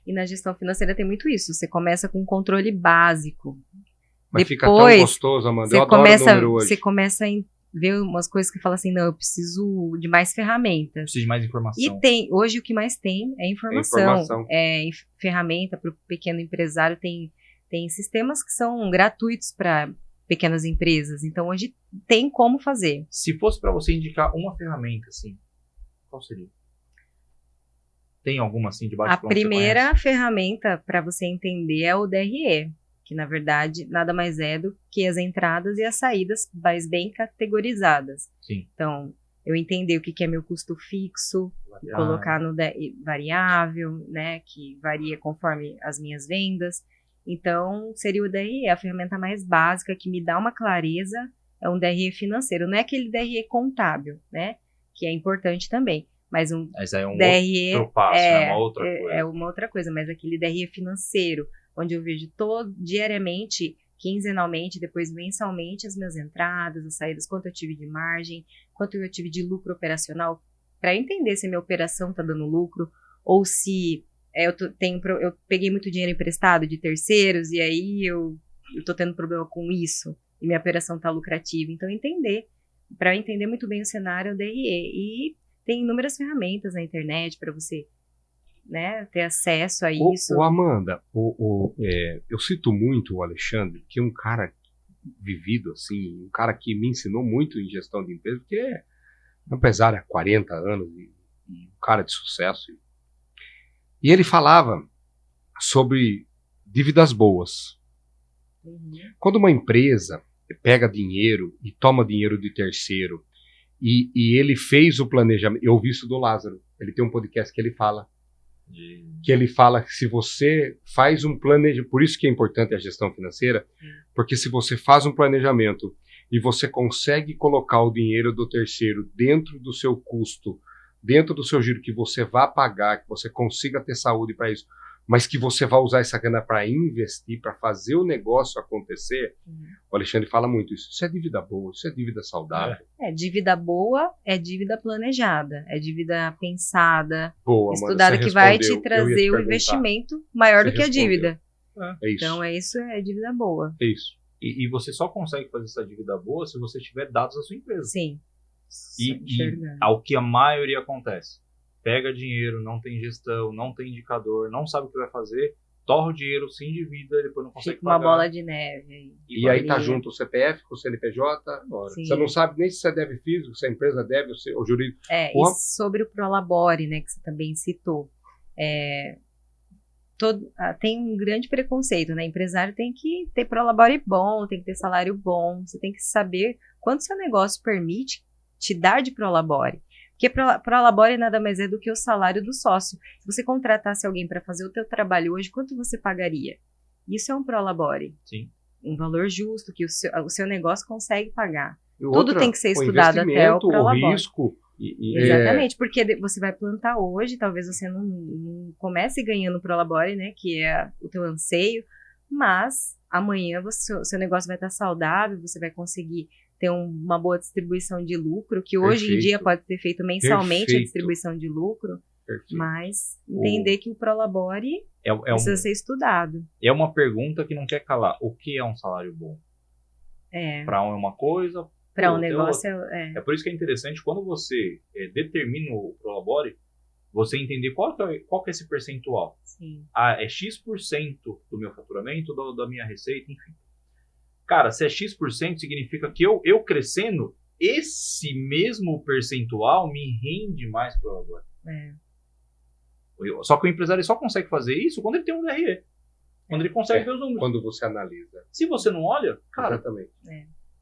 E na gestão financeira tem muito isso. Você começa com um controle básico. Mas depois, fica tão gostoso, Amanda. Eu adoro o número hoje. Você começa a ver umas coisas que fala assim, não, eu preciso de mais ferramentas. Preciso de mais informação. E hoje o que mais tem é informação. Ferramenta para o pequeno empresário. Tem sistemas que são gratuitos para pequenas empresas. Então, hoje tem como fazer. Se fosse para você indicar uma ferramenta, assim, qual seria? Tem alguma assim de baixo? A primeira ferramenta para você entender é o DRE, que na verdade nada mais é do que as entradas e as saídas, mas bem categorizadas. Sim. Então, eu entender o que é meu custo fixo, colocar no variável, né, que varia conforme as minhas vendas. Então, seria o DRE, a ferramenta mais básica que me dá uma clareza, é um DRE financeiro. Não é aquele DRE contábil, né, que é importante também. Mas Esse é um DRE outro passo, é uma outra coisa. É uma outra coisa, mas aquele DRE financeiro, onde eu vejo diariamente, quinzenalmente, depois mensalmente, as minhas entradas, as saídas, quanto eu tive de margem, quanto eu tive de lucro operacional, para entender se a minha operação está dando lucro, ou se eu peguei muito dinheiro emprestado de terceiros, e aí eu estou tendo problema com isso, e minha operação está lucrativa. Então, para entender muito bem o cenário, o DRE. E tem inúmeras ferramentas na internet para você, né, ter acesso a isso. Amanda, eu cito muito o Alexandre, que é um cara vivido, assim, um cara que me ensinou muito em gestão de empresa, porque é um empresário há 40 anos e um cara de sucesso. E ele falava sobre dívidas boas. Quando uma empresa pega dinheiro e toma dinheiro de terceiro, e ele fez o planejamento. Eu ouvi isso do Lázaro. Ele tem um podcast que ele fala. Que ele fala que se você faz um planejamento. Por isso que é importante a gestão financeira. Porque se você faz um planejamento e você consegue colocar o dinheiro do terceiro dentro do seu custo, dentro do seu giro que você vá pagar, que você consiga ter saúde para isso, mas que você vai usar essa grana para investir, para fazer o negócio acontecer, o Alexandre fala muito isso. Isso é dívida boa, isso é dívida saudável. Dívida boa é dívida planejada, é dívida pensada, Boa, estudada, que vai te trazer o investimento maior do que a dívida. É isso. Então, isso é dívida boa. É isso. E você só consegue fazer essa dívida boa se você tiver dados da sua empresa. Sim. E ao que a maioria acontece. Pega dinheiro, não tem gestão, não tem indicador, não sabe o que vai fazer, torra o dinheiro, se endivida, depois não consegue pagar. Uma bola de neve. E aí tá junto o CPF com o CNPJ, você não sabe nem se você deve físico, se a empresa deve ou jurídico. E sobre o Prolabore, né, que você também citou, tem um grande preconceito, né? Empresário tem que ter Prolabore bom, tem que ter salário bom, você tem que saber quanto seu negócio permite te dar de Prolabore. Porque Prolabore nada mais é do que o salário do sócio. Se você contratasse alguém para fazer o teu trabalho hoje, quanto você pagaria? Isso é um Prolabore. Sim. Um valor justo que o seu negócio consegue pagar. Tudo tem que ser estudado até o Prolabore. O risco. Exatamente, porque você vai plantar hoje, talvez você não comece ganhando Prolabore, né, que é o teu anseio, mas amanhã o seu negócio vai estar saudável, você vai conseguir ter uma boa distribuição de lucro, que hoje em dia pode ser feito mensalmente a distribuição de lucro, mas entender que o Prolabore precisa ser estudado. É uma pergunta que não quer calar. O que é um salário bom? Para um é uma coisa, para um negócio é por isso que é interessante quando você determina o Prolabore, você entender qual que é esse percentual. Sim. É X% do meu faturamento, da minha receita, enfim. Cara, se é X%, significa que eu crescendo, esse mesmo percentual me rende mais Prolabore. Só que o empresário só consegue fazer isso quando ele tem um DRE. Quando ele consegue ver os números. Quando você analisa. Se você não olha, cara... Exatamente.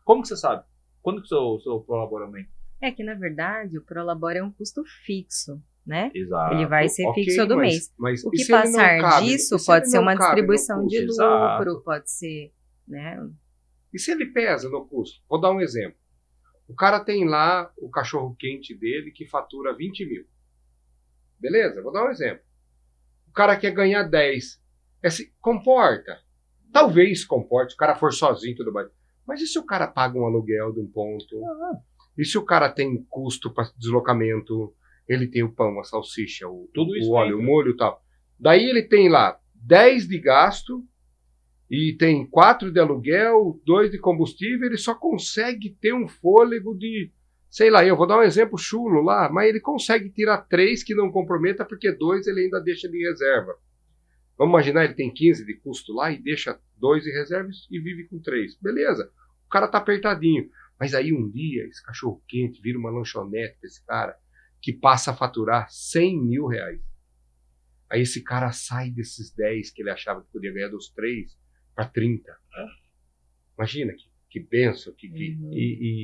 Como que você sabe? Quando que o seu Prolabore aumenta? É que, na verdade, o Prolabore é um custo fixo, né? Exato. Ele vai ser fixo do mês. Mas o que passar disso pode ser uma distribuição de lucro, pode ser, né? E se ele pesa no custo? Vou dar um exemplo. O cara tem lá o cachorro-quente dele que fatura 20 mil. Beleza? Vou dar um exemplo. O cara quer ganhar 10. Comporta. Talvez comporte, se o cara for sozinho e tudo mais. Mas e se o cara paga um aluguel de um ponto? E se o cara tem custo para deslocamento? Ele tem o pão, a salsicha, o óleo, o molho e tal. Daí ele tem lá 10 de gasto e tem 4 de aluguel, 2 de combustível. Ele só consegue ter um fôlego de, sei lá, eu vou dar um exemplo chulo lá, mas ele consegue tirar 3 que não comprometa, porque 2 ele ainda deixa de reserva. Vamos imaginar, ele tem 15 de custo lá e deixa 2 de reserva e vive com 3. Beleza, o cara tá apertadinho. Mas aí um dia, esse cachorro quente vira uma lanchonete desse cara, que passa a faturar 100 mil reais. Aí esse cara sai desses 10 que ele achava que podia ganhar dos 3 para 30. Imagina que benção.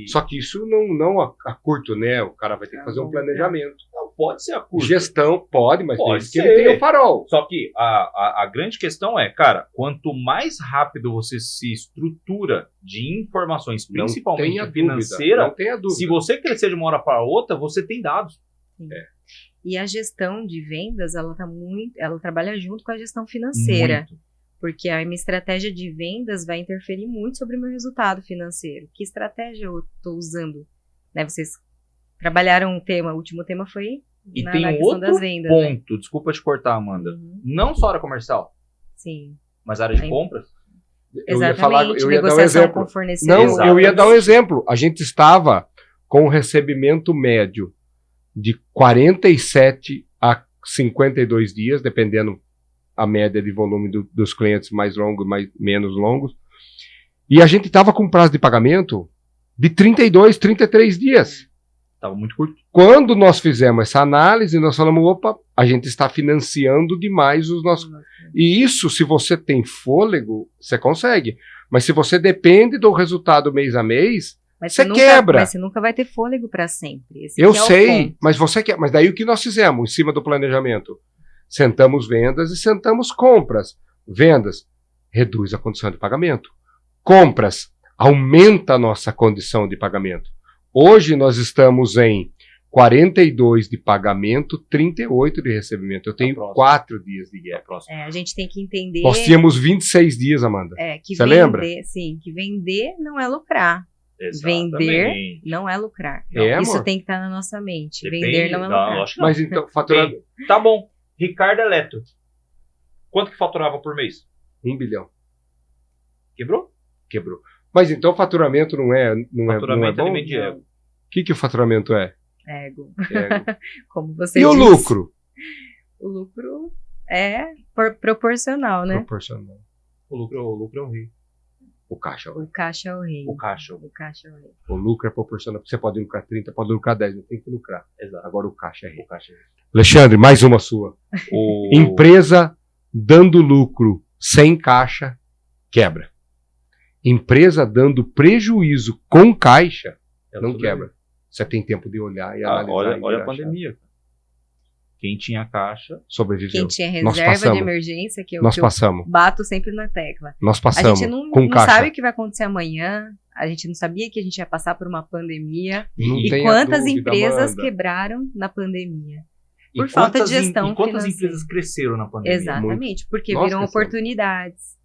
Só que isso não a curto, né? O cara vai ter que fazer um planejamento. Não, pode ser a curto. Gestão pode, mas ele tem o farol. Só que a grande questão é, cara, quanto mais rápido você se estrutura de informações, principalmente financeira, não tenha dúvida. Se você crescer de uma hora para outra, você tem dados. E a gestão de vendas, ela trabalha junto com a gestão financeira. Muito. Porque a minha estratégia de vendas vai interferir muito sobre o meu resultado financeiro. Que estratégia eu estou usando? Né, vocês trabalharam o último tema foi na questão das vendas. Ponto, né? Desculpa te cortar, Amanda. Não só área comercial. Sim. Mas área de compras. Exatamente, eu ia dar um exemplo. Com fornecedores. Não, eu ia dar um exemplo. A gente estava com um recebimento médio de 47 a 52 dias, dependendo a média de volume dos clientes mais longos e menos longos. E a gente estava com prazo de pagamento de 32, 33 dias. Estava muito curto. Quando nós fizemos essa análise, nós falamos, opa, a gente está financiando demais os nossos... E isso, se você tem fôlego, você consegue. Mas se você depende do resultado mês a mês, você quebra. Mas você nunca vai ter fôlego para sempre. Eu sei, mas você quer. Mas daí o que nós fizemos em cima do planejamento? Sentamos vendas e sentamos compras. Vendas, reduz a condição de pagamento. Compras, aumenta a nossa condição de pagamento. Hoje nós estamos em 42 de pagamento, 38 de recebimento. Eu tenho 4 dias de gap. A gente tem que entender... Nós tínhamos 26 dias, Amanda. Que você vender, lembra? Sim, que vender não é lucrar. Exatamente. Vender não é lucrar. Isso amor? tem que estar na nossa mente. Depende, Vender não é lucrar. acho que não. Mas então, faturado Tá bom. Ricardo Eletro. Quanto que faturava por mês? 1 bilhão. Quebrou? Quebrou. Mas então o faturamento não é Faturamento bom? alimento de ego. O que o faturamento é? Ego. Ego. Como você E disse. o lucro? O lucro é proporcional, né? Proporcional. O lucro é o rei. O caixa. O caixa é o rei. O caixa. O caixa é o rei. O lucro é proporcional. Você pode lucrar 30, pode lucrar 10, não tem que lucrar. Exato. Agora o caixa é rei. O caixa é rei. Alexandre, mais uma sua. O... Empresa dando lucro sem caixa, quebra. Empresa dando prejuízo com caixa, não quebra. Você tem tempo de olhar e analisar. Olha a pandemia. Quem tinha caixa... Sobreviveu. Quem tinha reserva de emergência, que eu passamos. Bato sempre na tecla. Nós passamos. A gente não caixa. sabe o que vai acontecer amanhã. A gente não sabia que a gente ia passar por uma pandemia. Não E tenha quantas dúvida, empresas Amanda. quebraram na pandemia? E Por falta de gestão E quantas financeira. empresas cresceram na pandemia? Exatamente, porque Nós viram crescemos. oportunidades.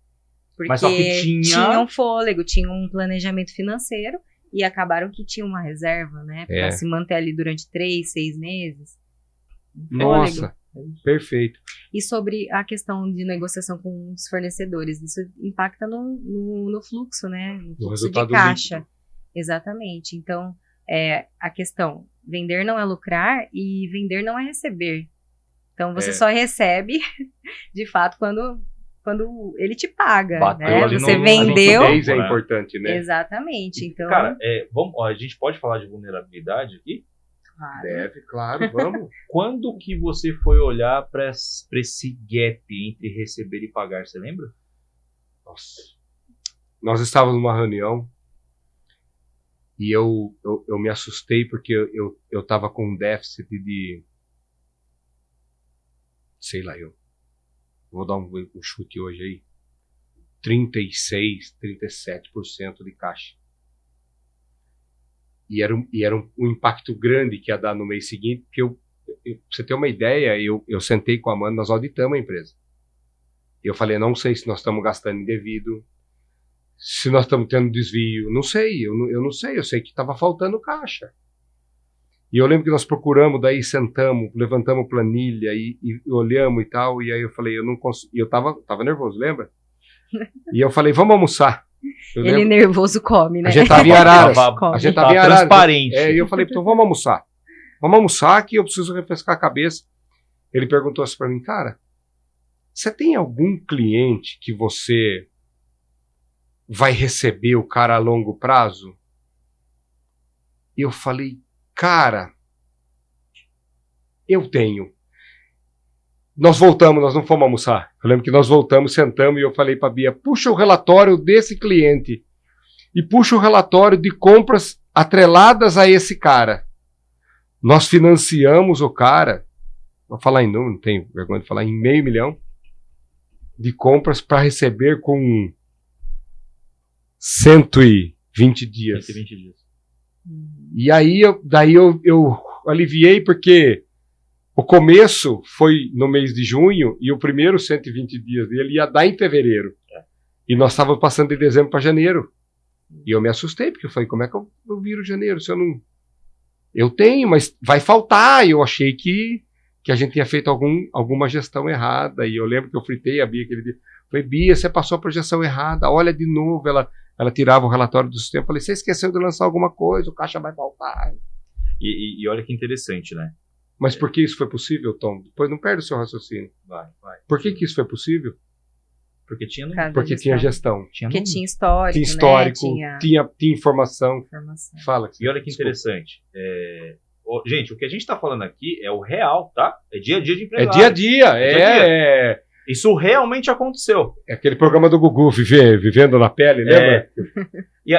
Porque Mas só que tinham fôlego, tinham um planejamento financeiro e acabaram que tinham uma reserva, né? Para se manter ali durante 3, 6 meses. Nossa, perfeito. E sobre a questão de negociação com os fornecedores, isso impacta no fluxo, né? No fluxo resultado de caixa. líquido. Exatamente. Então, a questão, vender não é lucrar e vender não é receber. Então, você só recebe, de fato, quando ele te paga, Bateu né? ali Você no- vendeu. no A liquidez é né? importante, né? Exatamente. Então, Cara, a gente pode falar de vulnerabilidade aqui? claro. Deve, claro, vamos. Quando que você foi olhar para esse gap entre receber e pagar, você lembra? Nossa. Nós estávamos numa reunião e eu me assustei porque eu estava com um déficit de, sei lá, eu vou dar um chute hoje aí, 36, 37% de caixa. E era um impacto grande que ia dar no mês seguinte, porque pra você ter uma ideia, eu sentei com a Amanda, nós auditamos a empresa. E eu falei, não sei se nós estamos gastando indevido, se nós estamos tendo desvio, não sei, eu não sei, eu sei que estava faltando caixa. E eu lembro que nós procuramos, daí sentamos, levantamos planilha e olhamos e tal, e aí eu falei, eu não consigo, e eu tava nervoso, lembra? E eu falei, vamos almoçar. Ele nervoso come, né? A gente tava em Araras. Come. A gente tava em Araras. Transparente. E eu falei, então vamos almoçar. Vamos almoçar que eu preciso refrescar a cabeça. Ele perguntou assim pra mim, cara, você tem algum cliente que você vai receber o cara a longo prazo? E eu falei, cara, eu tenho. Nós voltamos, nós não fomos almoçar. Eu lembro que nós voltamos, sentamos e eu falei pra Bia, puxa o relatório desse cliente e puxa o relatório de compras atreladas a esse cara. Nós financiamos o cara, vou falar em número, não tenho vergonha de falar, em $500 mil de compras para receber com 120 dias. 120 dias. E aí eu aliviei porque o começo foi no mês de junho e o primeiro 120 dias dele ia dar em fevereiro. E nós estávamos passando de dezembro para janeiro. E eu me assustei, porque eu falei, como é que eu viro janeiro se eu não... Eu tenho, mas vai faltar. E eu achei que a gente tinha feito alguma gestão errada. E eu lembro que eu fritei a Bia aquele dia. Falei, Bia, você passou a projeção errada, olha de novo. Ela tirava o relatório do sistema. Falei, você esqueceu de lançar alguma coisa, o caixa vai faltar. E olha que interessante, né? Mas por que isso foi possível, Tom? Depois não perde o seu raciocínio. Vai. Por que isso foi possível? Porque tinha número. Cada Porque tinha gestão. Porque tinha histórico, Tinha histórico, né? tinha informação. Informação. Fala. E olha que interessante. Gente, o que a gente está falando aqui é o real, tá? É dia a dia de É empresário. dia a dia. Isso realmente aconteceu. É aquele programa do Gugu, Vivendo na Pele, lembra?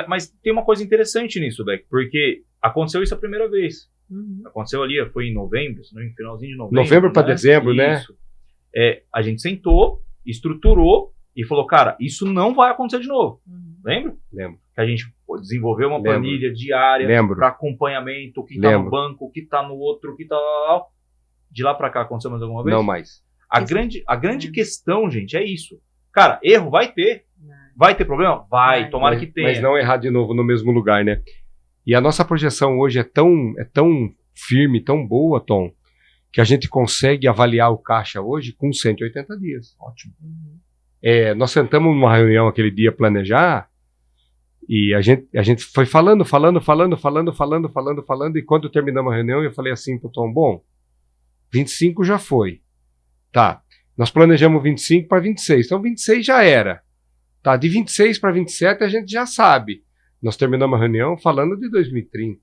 Mas tem uma coisa interessante nisso, Beck, porque aconteceu isso a primeira vez. Uhum. Aconteceu ali, foi em novembro, no finalzinho de novembro. Novembro para dezembro, né? Isso. A gente sentou, estruturou e falou, cara, isso não vai acontecer de novo. Uhum. Lembra? Lembro. Que a gente desenvolveu uma Lembro. planilha diária Lembro. para acompanhamento, o que tá no Lembro. banco, o que tá no outro, o que tá... De lá para cá aconteceu mais alguma vez? Não mais. A grande questão, gente, é isso. Cara, erro vai ter. Vai ter problema? Vai, tomara que tenha. Mas não errar de novo no mesmo lugar, né? E a nossa projeção hoje é tão firme, tão boa, Tom, que a gente consegue avaliar o caixa hoje com 180 dias. Ótimo. Nós sentamos numa reunião aquele dia planejar e a gente foi falando, e quando terminamos a reunião eu falei assim pro Tom, bom, 25 já foi. Tá, nós planejamos 25 para 26, então 26 já era. Tá, de 26 para 27 a gente já sabe. Nós terminamos a reunião falando de 2030.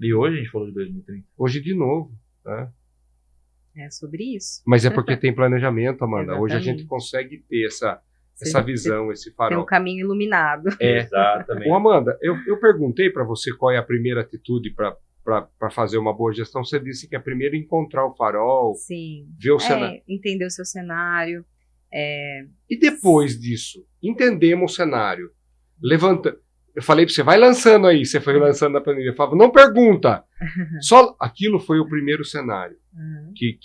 E hoje a gente falou de 2030. Hoje de novo, né? É sobre isso. Mas é porque tem planejamento, Amanda. Exatamente. Hoje a gente consegue ter essa visão, esse Tem farol. um caminho iluminado. Exatamente. Ô, Amanda, eu perguntei para você qual é a primeira atitude para fazer uma boa gestão. Você disse que é primeiro encontrar o farol, Sim. ver o cenário. Entender o seu cenário. E depois disso, entendemos o cenário. Levanta. Eu falei para você, vai lançando aí. Você foi lançando na planilha. Eu falava, não pergunta. Só aquilo foi o primeiro cenário que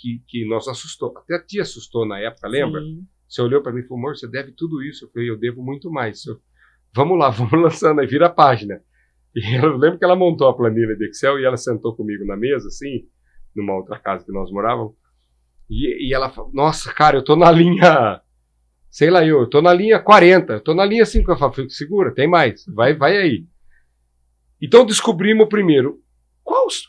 nos assustou. Até te assustou na época, lembra? Sim. Você olhou para mim e falou, amor, você deve tudo isso. Eu falei, eu devo muito mais. Vamos lá, vamos lançando aí, vira a página. E eu lembro que ela montou a planilha de Excel e ela sentou comigo na mesa, assim, numa outra casa que nós morávamos. E ela falou, nossa, cara, eu tô na linha, sei lá, eu tô na linha 40, eu tô na linha 5. Eu falei, segura, tem mais, vai aí. Então descobrimos primeiro,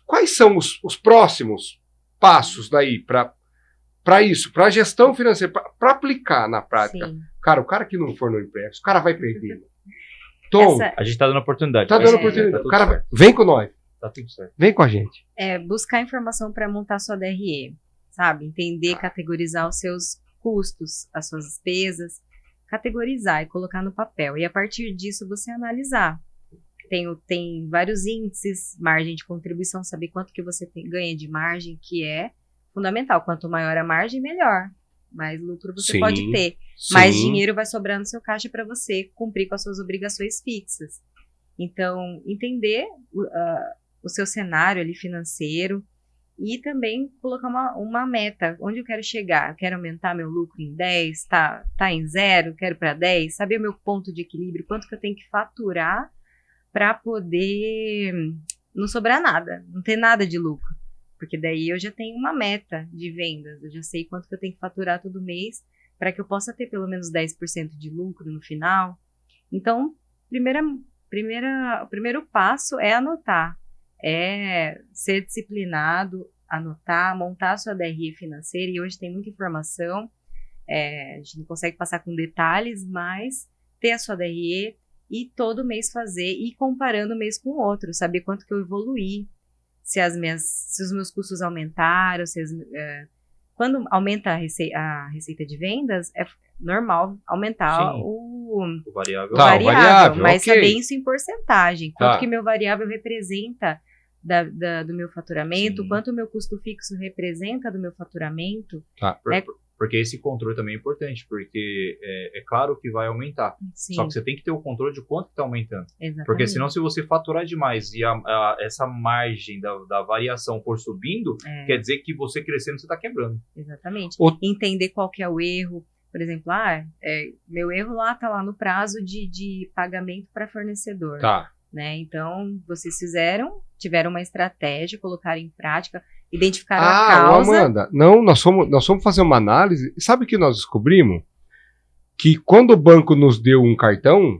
quais são os próximos passos daí para isso, para a gestão financeira, para aplicar na prática. Sim. Cara, o cara que não for no empréstimo, o cara vai perder. Tom, A gente tá dando oportunidade. tá dando É. oportunidade. Tá O tudo cara certo. vem com nós, Tá tudo certo. vem com a gente. Buscar informação para montar sua DRE, sabe? Entender, categorizar os seus custos, as suas despesas, categorizar e colocar no papel. E a partir disso você analisar. Tem vários índices, margem de contribuição, saber quanto que você ganha de margem, que é fundamental. Quanto maior a margem, melhor. Mais lucro você Sim, pode ter. sim. Mais dinheiro vai sobrar no seu caixa para você cumprir com as suas obrigações fixas. Então, entender o seu cenário ali financeiro e também colocar uma meta. Onde eu quero chegar? Eu quero aumentar meu lucro em 10? Tá em 0? Quero para 10? Saber o meu ponto de equilíbrio? Quanto que eu tenho que faturar para poder não sobrar nada, não ter nada de lucro. Porque daí eu já tenho uma meta de vendas, eu já sei quanto que eu tenho que faturar todo mês para que eu possa ter pelo menos 10% de lucro no final. Então, o primeiro passo é anotar, é ser disciplinado, anotar, montar a sua DRE financeira, e hoje tem muita informação, a gente não consegue passar com detalhes, mas ter a sua DRE e todo mês fazer e comparando mês com o outro, saber quanto que eu evoluí, se os meus custos aumentaram, quando aumenta a receita de vendas, é normal aumentar Sim. o variável. Tá, o variável, mas ok. saber isso em porcentagem, quanto Tá. que meu variável representa do meu faturamento, Sim. quanto o meu custo fixo representa do meu faturamento. Tá. Porque esse controle também é importante, porque é claro que vai aumentar. Sim, Só que você tem que ter o controle de quanto está aumentando. exatamente. Porque senão, se você faturar demais e essa margem da variação for subindo, quer dizer que você crescendo, você está quebrando. Exatamente. O- Entender qual que é o erro. Por exemplo, meu erro lá está lá no prazo de pagamento para fornecedor. Tá. Né? Então, vocês tiveram uma estratégia, colocaram em prática, identificaram a causa. Amanda, não, nós fomos fazer uma análise. E sabe o que nós descobrimos? Que quando o banco nos deu um cartão,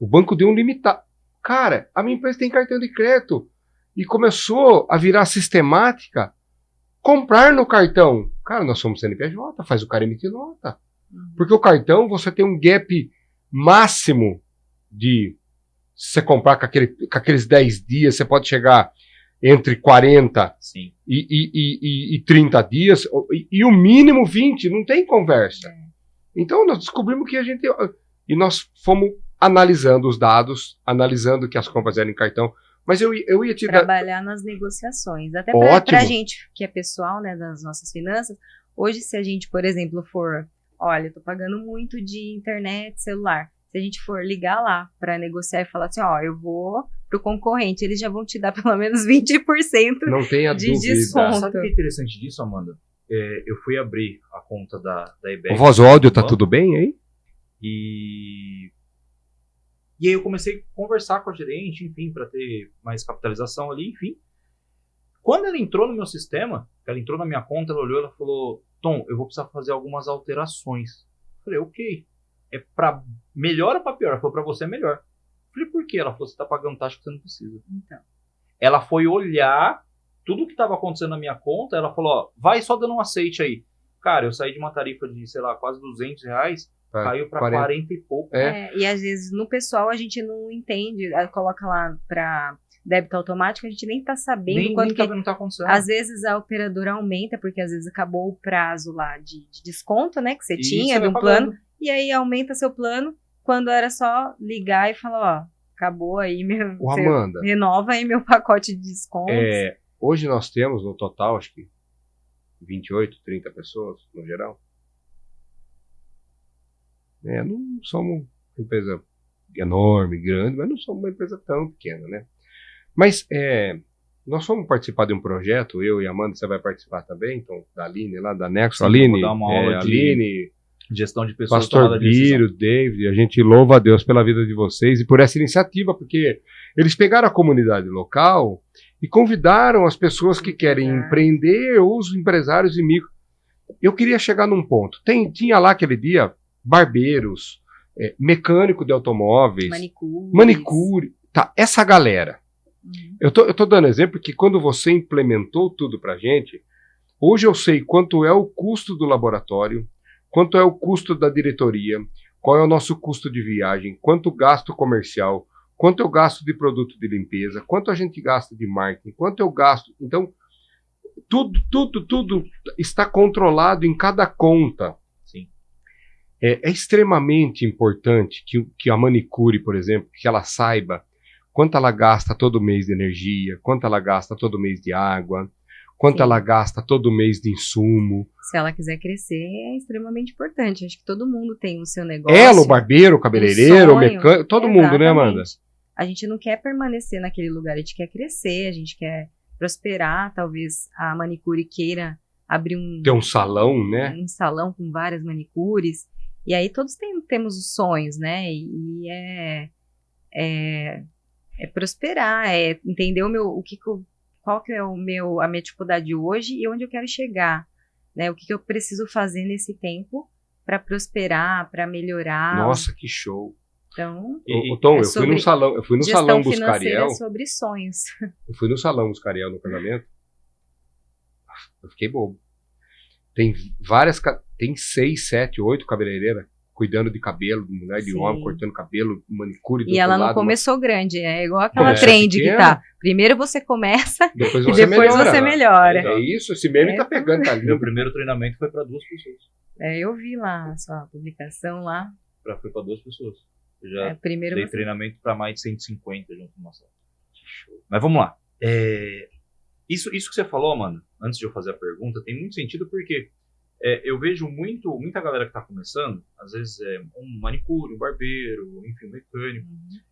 o banco deu um limitado. Cara, a minha empresa tem cartão de crédito. E começou a virar sistemática comprar no cartão. Cara, nós somos CNPJ, faz o cara emitir nota. Porque o cartão, você tem um gap máximo de... Se você comprar com aqueles 10 dias, você pode chegar entre 40 Sim. e 30 dias, e o mínimo 20, não tem conversa. Então nós descobrimos que e nós fomos analisando os dados, analisando que as compras eram em cartão, mas eu ia te dar... Trabalhar nas negociações. Até Ótimo. para a gente, que é pessoal, né, das nossas finanças, hoje se a gente, por exemplo, olha, eu tô pagando muito de internet, celular, se a gente for ligar lá para negociar e falar assim, ó, eu vou pro concorrente, eles já vão te dar pelo menos 20% Não tenha de dúvida. desconto. Sabe o que é interessante disso, Amanda? Eu fui abrir a conta da eBay. O voz, o áudio tá tudo bem aí? E aí eu comecei a conversar com a gerente, enfim, para ter mais capitalização ali, enfim. Quando ela entrou no meu sistema, ela entrou na minha conta, ela olhou, ela falou, Tom, eu vou precisar fazer algumas alterações. Eu falei, ok. É para melhor ou para pior? Ela falou, para você é melhor. Eu falei, por quê? Ela falou, você tá pagando taxa que você não precisa. Então. Ela foi olhar tudo que estava acontecendo na minha conta, ela falou, ó, vai só dando um aceite aí. Cara, eu saí de uma tarifa de, sei lá, quase R$200, caiu para 40 e pouco. E às vezes no pessoal a gente não entende, coloca lá para débito automático, a gente nem tá sabendo quanto que não tá acontecendo. Às vezes a operadora aumenta, porque às vezes acabou o prazo lá de desconto, né, que você tinha de um plano, e aí aumenta seu plano, quando era só ligar e falar, ó, acabou aí meu... Amanda, renova aí meu pacote de descontos. Hoje nós temos no total, acho que 28, 30 pessoas no geral. Não somos uma empresa enorme, grande, mas não somos uma empresa tão pequena, né? Mas nós fomos participar de um projeto, eu e a Amanda, você vai participar também, então, da Aline, lá da Nexo. Aline, vou dar uma aula de Aline, gestão de pessoas. Pastor Biro, David, a gente louva a Deus pela vida de vocês e por essa iniciativa, porque eles pegaram a comunidade local e convidaram as pessoas que querem empreender, os empresários e micro. Eu queria chegar num ponto. Tinha lá aquele dia barbeiros, mecânico de automóveis, manicure. Tá, essa galera. Eu tô dando exemplo que quando você implementou tudo pra gente, hoje eu sei quanto é o custo do laboratório, quanto é o custo da diretoria, qual é o nosso custo de viagem, quanto gasto comercial, quanto eu gasto de produto de limpeza, quanto a gente gasta de marketing, quanto eu gasto. Então, tudo está controlado em cada conta. Sim. É extremamente importante que a manicure, por exemplo, que ela saiba quanto ela gasta todo mês de energia, quanto ela gasta todo mês de água, quanto ela gasta todo mês de insumo. Se ela quiser crescer, é extremamente importante. Acho que todo mundo tem o seu negócio. Ela, o barbeiro, o cabeleireiro, o mecânico, todo mundo, né, Amanda? A gente não quer permanecer naquele lugar, a gente quer crescer, a gente quer prosperar. Talvez a manicure queira abrir ter um salão, né? Um salão com várias manicures. E aí todos temos os sonhos, né? E é prosperar, é entender qual que é a minha dificuldade hoje e onde eu quero chegar, né? O que eu preciso fazer nesse tempo para prosperar, para melhorar. Nossa, que show! Então, Tom, eu fui no salão buscar Ariel. É sobre sonhos. Eu fui no salão buscar Ariel no casamento. Eu fiquei bobo. Tem 6, 7, 8 cabeleireiras cuidando de cabelo, de mulher, de homem, cortando cabelo, manicure do E ela não começou grande, é igual aquela trend que tá. Primeiro você começa depois e depois você melhora. É isso, esse meme tá pegando, tá lindo. Meu primeiro treinamento foi para 2 pessoas. Eu vi lá a sua publicação lá. Foi para 2 pessoas. Eu já dei treinamento para mais de 150 junto com nossa. Mas vamos lá. Isso que você falou, mano, antes de eu fazer a pergunta, tem muito sentido porque eu vejo muita galera que está começando, às vezes um manicure, um barbeiro, enfim, um mecânico.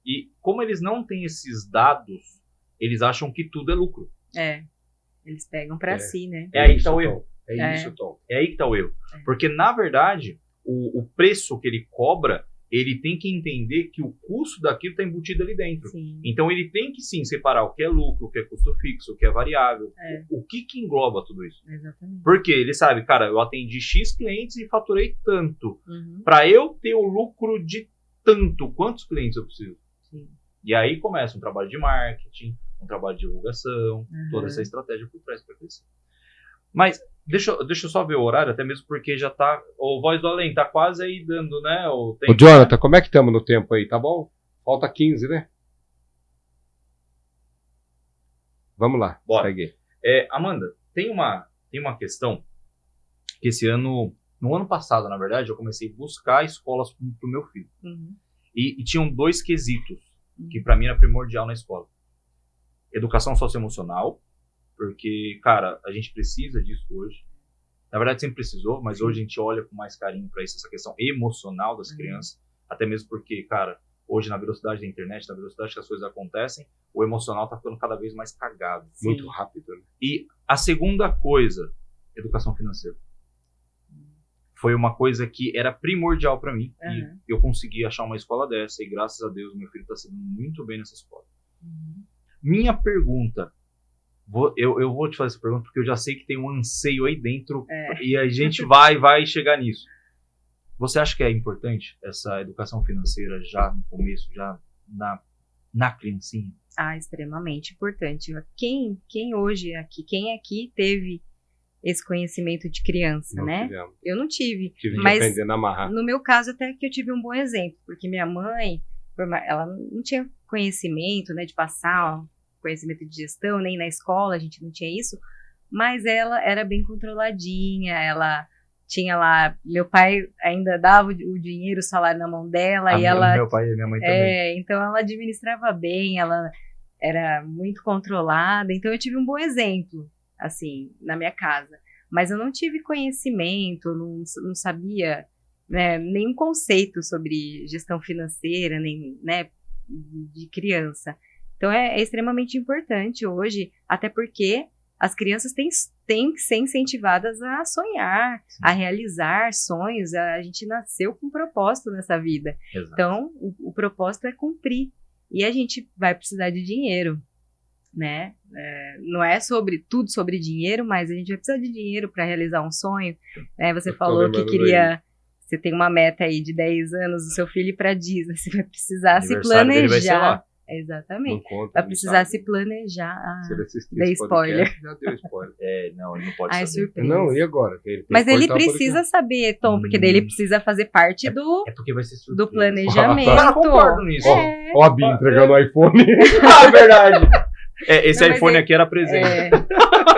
E como eles não têm esses dados, eles acham que tudo é lucro. Eles pegam para si, né? É aí que está o erro. É isso, Tom. É aí que está o erro. Porque, na verdade, o preço que ele cobra, ele tem que entender que o custo daquilo está embutido ali dentro. Sim. Então, ele tem que, sim, separar o que é lucro, o que é custo fixo, o que é variável. O que engloba tudo isso? Exatamente. Porque ele sabe, cara, eu atendi X clientes e faturei tanto. Para eu ter o lucro de tanto, quantos clientes eu preciso? Sim. E aí começa um trabalho de marketing, um trabalho de divulgação, toda essa estratégia por trás para crescer. Mas deixa eu só ver o horário, até mesmo porque já tá... O Voz do Além tá quase aí dando, né? O tempo, Jonathan, como é que estamos no tempo aí? Tá bom? Falta 15, né? Vamos lá. Bora. Segue. Amanda, tem uma questão que esse ano... No ano passado, na verdade, eu comecei a buscar escolas pro meu filho. E tinham 2 quesitos que para mim era primordial na escola. Educação socioemocional, porque, cara, a gente precisa disso hoje. Na verdade, sempre precisou, mas hoje a gente olha com mais carinho para isso, essa questão emocional das crianças. Até mesmo porque, cara, hoje na velocidade da internet, na velocidade que as coisas acontecem, o emocional tá ficando cada vez mais cagado. Sim. Muito rápido, né? E a segunda coisa, educação financeira. Foi uma coisa que era primordial para mim. Uhum. E eu consegui achar uma escola dessa e graças a Deus meu filho está sendo muito bem nessa escola. Uhum. Minha pergunta, eu vou te fazer essa pergunta porque eu já sei que tem um anseio aí dentro e a gente vai chegar nisso. Você acha que é importante essa educação financeira já no começo, já na criancinha? Extremamente importante. Quem hoje aqui, quem aqui teve esse conhecimento de criança, Não né? tivemos. Eu não tive. Tive Mas que aprender a amarrar. no meu caso, até que eu tive um bom exemplo, porque minha mãe, ela não tinha conhecimento, né, de passar conhecimento de gestão, nem na escola a gente não tinha isso, mas ela era bem controladinha, ela tinha lá, meu pai ainda dava o dinheiro, o salário na mão dela, Meu pai e minha mãe também. Então ela administrava bem, ela era muito controlada, então eu tive um bom exemplo, assim, na minha casa. Mas eu não tive conhecimento, não sabia, né, nenhum conceito sobre gestão financeira, nem, né, de criança. Então é extremamente importante hoje, até porque as crianças têm que ser incentivadas a sonhar, a realizar sonhos. A gente nasceu com um propósito nessa vida. Exato. Então o propósito é cumprir. E a gente vai precisar de dinheiro, né? Não é tudo sobre dinheiro, mas a gente vai precisar de dinheiro para realizar um sonho. Você falou que queria... Você tem uma meta aí de 10 anos do seu filho ir para Disney. Você vai precisar se planejar. Vai ser lá. Exatamente. Vai precisar se planejar. Dei spoiler. Já deu spoiler. Não, ele não pode saber. Surpresa. Não, e agora? Mas ele precisa saber, Tom, porque daí ele precisa fazer parte porque vai ser surpresa. do planejamento. Eu concordo nisso. Ó a Bia entregando o iPhone. Verdade. Esse iPhone aqui era presente.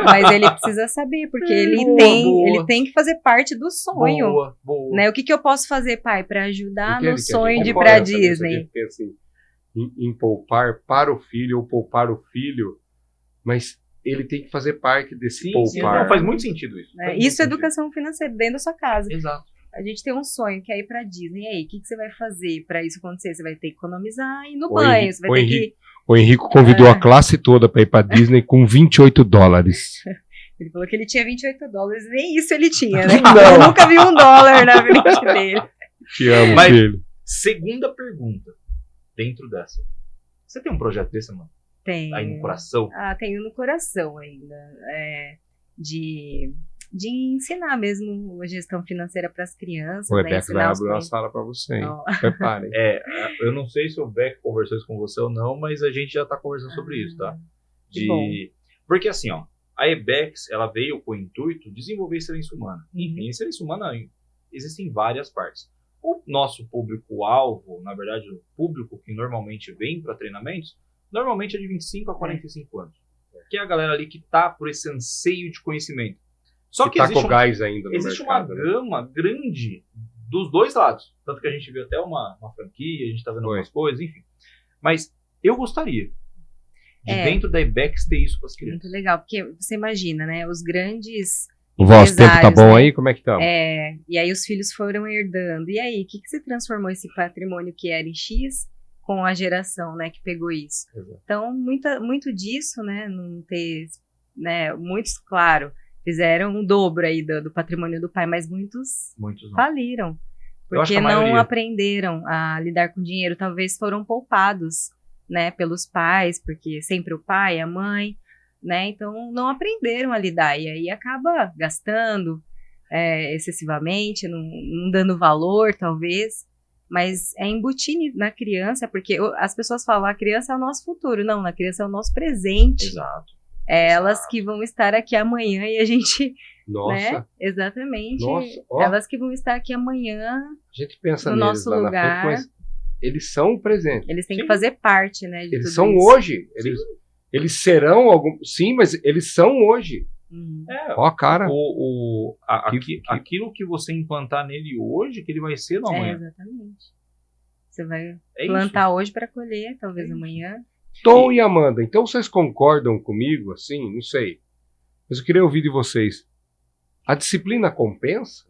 Mas ele precisa saber, porque ele tem que fazer parte do sonho. Boa. Né? O que eu posso fazer, pai, para ajudar no sonho de ir pra Disney? Assim, em poupar para o filho ou poupar o filho, mas ele tem que fazer parte desse poupar. Não, faz muito sentido isso. Isso é educação financeira dentro da sua casa. Exato. A gente tem um sonho que é ir pra Disney. E aí, o que você vai fazer para isso acontecer? Você vai ter que economizar e ir no banho. Você vai ter que... O Henrico convidou a classe toda para ir para Disney com $28. Ele falou que ele tinha $28, nem isso ele tinha, né? Não. Eu nunca vi $1 na frente dele. Te amo, mas, filho. Segunda pergunta, dentro dessa. Você tem um projeto desse, mano? Tem. Aí no coração? Tenho no coração ainda. De ensinar mesmo a gestão financeira para as crianças. O Rebeca vai ensinar abrir uma sala para você, hein? Preparem. Eu não sei se o Beck conversou isso com você ou não, mas a gente já tá conversando sobre isso, tá? Porque assim, ó, a Ebex, ela veio com o intuito de desenvolver excelência humana. Enfim, excelência humana existem várias partes. O nosso público-alvo, na verdade, o público que normalmente vem para treinamentos, normalmente é de 25 a 45 anos. Que é a galera ali que tá por esse anseio de conhecimento. Só que existe gás ainda no existe mercado, uma gama grande dos dois lados. Tanto que a gente viu até uma franquia, a gente tá vendo algumas coisas, enfim. Mas eu gostaria de dentro da Ebex ter isso para as crianças. Muito legal, porque você imagina, né? Os grandes O vosso tempo tá bom, né? Aí? Como é que tá? E aí os filhos foram herdando. E aí, o que se transformou esse patrimônio que era em X com a geração, né, que pegou isso? Exato. Então, muito disso, né, não ter, né, muitos, claro, fizeram um dobro aí do patrimônio do pai, mas muitos faliram. Porque não aprenderam a lidar com dinheiro, talvez foram poupados, né, pelos pais, porque sempre o pai, a mãe, né, então não aprenderam a lidar, e aí acaba gastando excessivamente, não dando valor, talvez, mas é embutir na criança, porque as pessoas falam, a criança é o nosso futuro, não, a criança é o nosso presente. Exato. Elas que vão estar aqui amanhã e a gente... Nossa. Né? Exatamente. Nossa, elas que vão estar aqui amanhã a gente pensa no nosso lá lugar. Na frente, mas eles são o presente. Eles têm que fazer parte, né, de eles tudo são isso. hoje. Eles serão sim, mas eles são hoje. Ó a cara. Aquilo que você implantar nele hoje, que ele vai ser no amanhã. Exatamente. Você vai plantar hoje para colher, talvez amanhã. Tom e Amanda, então vocês concordam comigo, assim? Não sei. Mas eu queria ouvir de vocês. A disciplina compensa?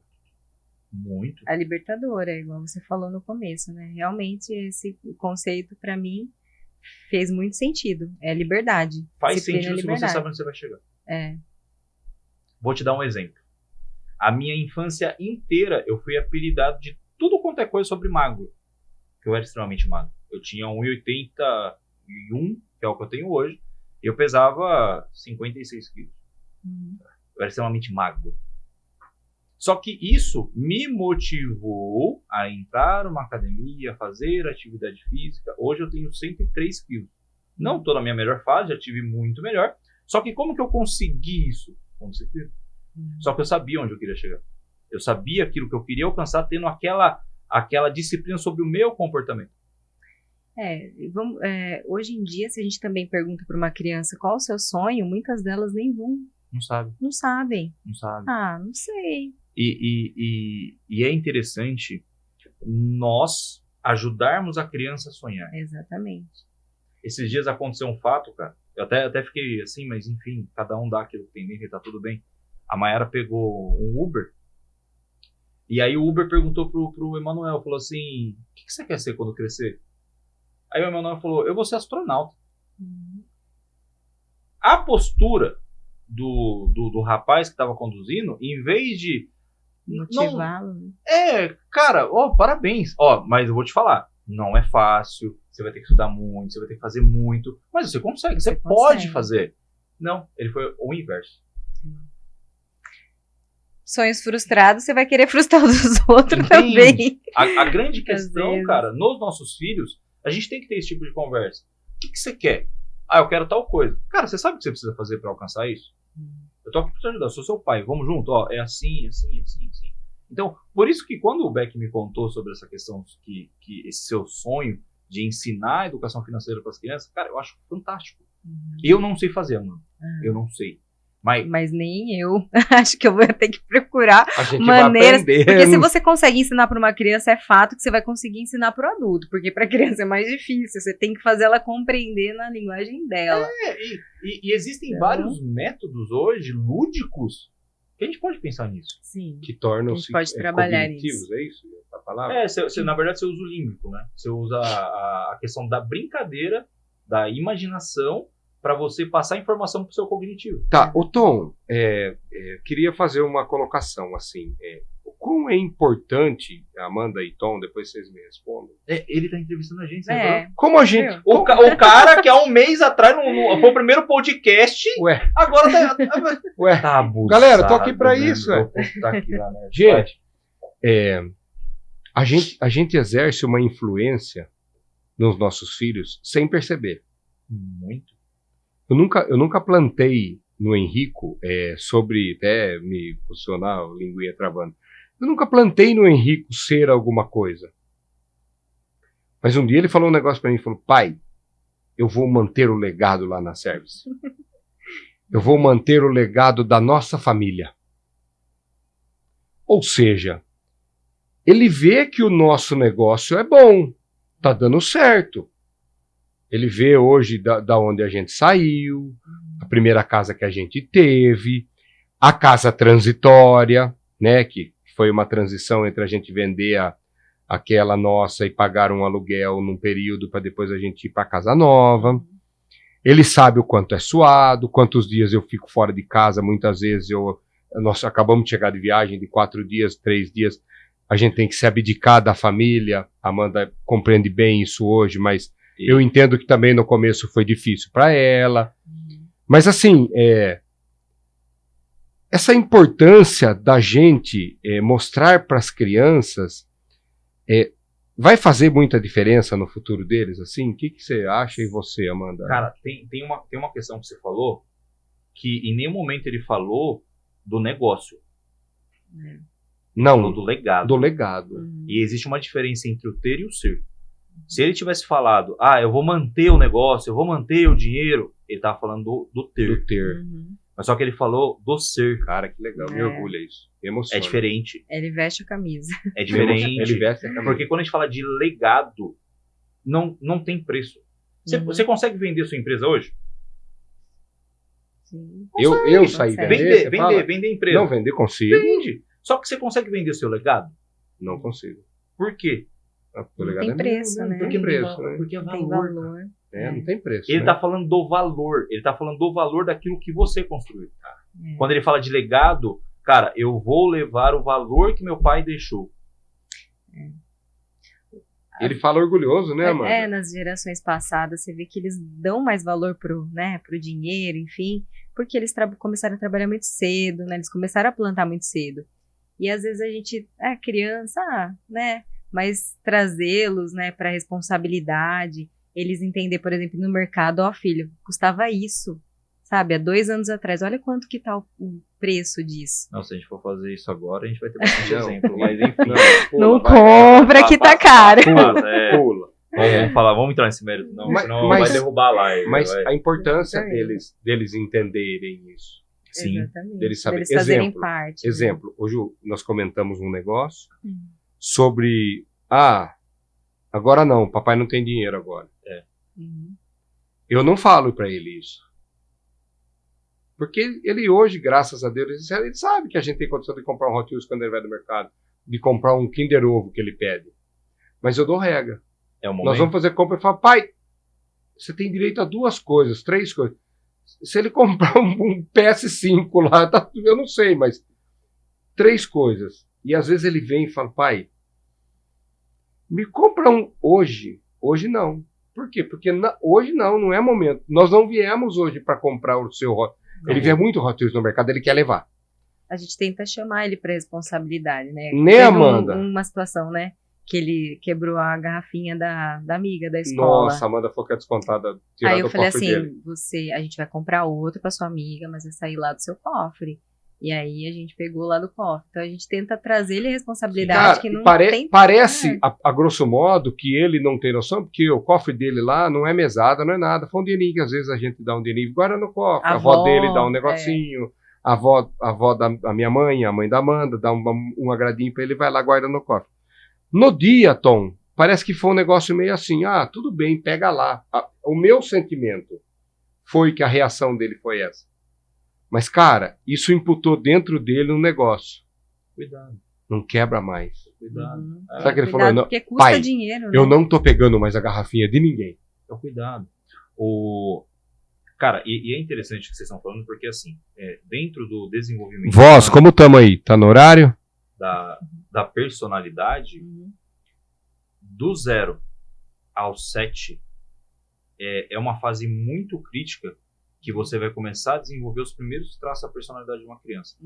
Muito. A libertadora, igual você falou no começo, né? Realmente esse conceito para mim fez muito sentido. É liberdade. Faz Disciplina sentido e se você liberdade. sabe onde você vai chegar. É. Vou te dar um exemplo. A minha infância inteira eu fui apelidado de tudo quanto é coisa sobre magro. Eu era extremamente magro. Eu tinha 1,81, que é o que eu tenho hoje, e eu pesava 56 quilos. Eu era extremamente magro. Só que isso me motivou a entrar numa academia, fazer atividade física. Hoje eu tenho 103 quilos. Não estou na minha melhor fase, já tive muito melhor. Só que como que eu consegui isso? Com certeza. Só que eu sabia onde eu queria chegar. Eu sabia aquilo que eu queria alcançar tendo aquela disciplina sobre o meu comportamento. Hoje em dia, se a gente também pergunta para uma criança qual o seu sonho, muitas delas nem vão. Não sabe. Não sabem. Não sabe. Ah, não sei. E é interessante nós ajudarmos a criança a sonhar. Exatamente. Esses dias aconteceu um fato, cara. Eu até fiquei assim, mas enfim, cada um dá aquilo que tem dentro e tá tudo bem. A Mayara pegou um Uber. E aí o Uber perguntou pro Emanuel, falou assim, o que você quer ser quando crescer? Aí o Emanuel falou, eu vou ser astronauta. A postura do rapaz que estava conduzindo, em vez de motivá-lo. Cara, parabéns. Mas eu vou te falar, não é fácil, você vai ter que estudar muito, você vai ter que fazer muito, mas você consegue, você pode fazer. Não, ele foi o inverso. Sonhos frustrados, você vai querer frustrar os outros também. A grande questão, cara, nos nossos filhos, a gente tem que ter esse tipo de conversa. O que você quer? Eu quero tal coisa. Cara, você sabe o que você precisa fazer para alcançar isso? Eu tô aqui para te ajudar, eu sou seu pai, vamos junto, é assim, assim, assim, assim. Então, por isso que quando o Beck me contou sobre essa questão, que esse seu sonho de ensinar a educação financeira para as crianças, cara, eu acho fantástico. Eu não sei fazer, mano. Eu não sei. Mas nem eu. Acho que eu vou ter que procurar maneiras. Porque se você consegue ensinar para uma criança, é fato que você vai conseguir ensinar para o adulto. Porque para a criança é mais difícil. Você tem que fazer ela compreender na linguagem dela. E existem vários métodos hoje, lúdicos, que a gente pode pensar nisso. Sim. Que tornam-se pode trabalhar cognitivos, é isso? A palavra? Na verdade, você usa o límbico, né? Você usa a questão da brincadeira, da imaginação, para você passar informação para o seu cognitivo. Tá, o Tom, queria fazer uma colocação assim. O quão é importante, Amanda e Tom, depois vocês me respondem. Ele tá entrevistando a gente, você como a gente... O cara que há um mês atrás foi o primeiro podcast, agora tá abusado. Galera, tô aqui para isso. Tá aqui lá, né? Gente, a gente exerce uma influência nos nossos filhos sem perceber. Muito. Eu nunca plantei no Henrico, sobre me posicionar, a linguinha travando. Eu nunca plantei no Henrico ser alguma coisa. Mas um dia ele falou um negócio para mim, falou, pai, eu vou manter o legado lá na Service. Eu vou manter o legado da nossa família. Ou seja, ele vê que o nosso negócio é bom, tá dando certo. Ele vê hoje da onde a gente saiu, a primeira casa que a gente teve, a casa transitória, né, que foi uma transição entre a gente vender aquela nossa e pagar um aluguel num período para depois a gente ir para a casa nova. Ele sabe o quanto é suado, quantos dias eu fico fora de casa, muitas vezes nós acabamos de chegar de viagem de 4 dias, 3 dias, a gente tem que se abdicar da família. A Amanda compreende bem isso hoje, mas eu entendo que também no começo foi difícil para ela. Mas assim, essa importância da gente mostrar para as crianças vai fazer muita diferença no futuro deles? Assim? O que você acha e você, Amanda? Cara, tem uma questão que você falou que em nenhum momento ele falou do negócio. Não, falou do legado. Do legado. E existe uma diferença entre o ter e o ser. Se ele tivesse falado, eu vou manter o negócio, eu vou manter o dinheiro, ele tava falando do ter. Do ter. Mas só que ele falou do ser. Cara, que legal, me orgulha isso. Me emociona. É diferente. Ele veste a camisa. É diferente. Ele veste a camisa. Porque quando a gente fala de legado, não tem preço. Você consegue vender sua empresa hoje? Sim. Eu saí vender empresa. Não, vender consigo. Vende. Só que você consegue vender seu legado? Não consigo. Por quê? O legado tem é preço, meu, né? Por que preço, né? Porque é Tem valor. valor. Não tem preço. Ele né? tá falando do valor. Ele tá falando do valor daquilo que você construiu. É. Quando ele fala de legado, cara, eu vou levar o valor que meu pai deixou. Ele fala orgulhoso, né, Amanda? Nas gerações passadas, você vê que eles dão mais valor pro dinheiro, enfim, porque eles começaram a trabalhar muito cedo, né? Eles começaram a plantar muito cedo. E às vezes a gente, criança, né? Mas trazê-los, né, para responsabilidade, eles entender, por exemplo, no mercado, ó, filho, custava isso, sabe? Há 2 anos atrás, olha quanto que tá o preço disso. Não, se a gente for fazer isso agora, a gente vai ter bastante Não. exemplo, mas enfim. Não compra que tá caro. Pula. Vamos falar, vamos entrar nesse mérito, não, senão vai derrubar a live. Mas vai. a importância deles entenderem isso. Sim. Exatamente. Deles saberem. Deles fazerem parte. né? Exemplo, hoje nós comentamos um negócio sobre, agora não, papai não tem dinheiro agora. Uhum. Eu não falo para ele isso. Porque ele hoje, graças a Deus, ele sabe que a gente tem condição de comprar um Hot Wheels quando ele vai no mercado, de comprar um Kinder Ovo que ele pede. Mas eu dou regra. É o momento. Nós vamos fazer compra e falo, pai, você tem direito a 2 coisas, 3 coisas. Se ele comprar um PS5 lá, eu não sei, mas 3 coisas. E às vezes ele vem e fala, pai, me compra um hoje. Hoje não. Por quê? Porque hoje não é momento. Nós não viemos hoje para comprar o seu Hot Wheels. Ele vê muito Hot Wheels no mercado, ele quer levar. A gente tenta chamar ele para responsabilidade, né? Né, Teve Amanda? uma situação, né? Que ele quebrou a garrafinha da amiga da escola. Nossa, a Amanda falou que é descontada. Aí eu falei assim, a gente vai comprar outro para sua amiga, mas vai sair lá do seu cofre. E aí a gente pegou lá do cofre. Então a gente tenta trazer ele a responsabilidade. Cara, que não tem. parece, a grosso modo, que ele não tem noção, porque o cofre dele lá não é mesada, não é nada. Foi um dinheirinho que às vezes a gente dá um dinheirinho, guarda no cofre. A avó dele dá um negocinho. A avó da minha mãe, a mãe da Amanda, dá um agradinho pra ele, vai lá, guarda no cofre. No dia, Tom, parece que foi um negócio meio assim, tudo bem, pega lá. O meu sentimento foi que a reação dele foi essa. Mas, cara, isso imputou dentro dele um negócio. Cuidado. Não quebra mais. Cuidado. Sabe o que ele falou? Não, porque custa pai, dinheiro, né? eu não tô pegando mais a garrafinha de ninguém. Então, cuidado. Cara, e é interessante o que vocês estão falando, porque assim, dentro do desenvolvimento... Voz, como tamo aí? Tá no horário? Da personalidade, do 0 ao 7, é uma fase muito crítica que você vai começar a desenvolver os primeiros traços da personalidade de uma criança.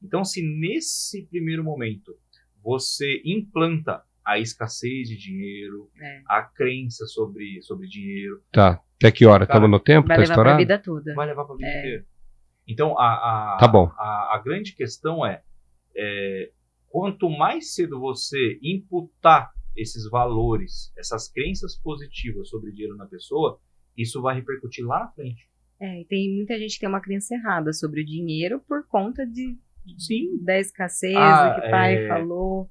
Então, se nesse primeiro momento você implanta a escassez de dinheiro, a crença sobre dinheiro... Tá. Até que hora? Estamos no tempo? Vai Tá levar estourado? pra vida toda. Vai levar pra vida inteira. Então, Tá bom. a grande questão quanto mais cedo você imputar esses valores, essas crenças positivas sobre dinheiro na pessoa, isso vai repercutir lá na frente. E tem muita gente que tem uma crença errada sobre o dinheiro por conta da escassez, que o pai falou.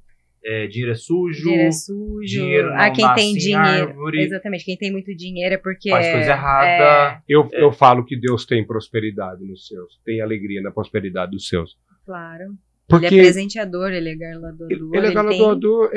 Dinheiro é sujo. Dinheiro é sujo. Dinheiro não quem nasce tem em dinheiro. árvore. Exatamente. Quem tem muito dinheiro é porque faz coisa errada. Eu falo que Deus tem prosperidade nos seus. Tem alegria na prosperidade dos seus. Claro. Porque ele é presenteador, ele é galardoador. Ele é galardoador,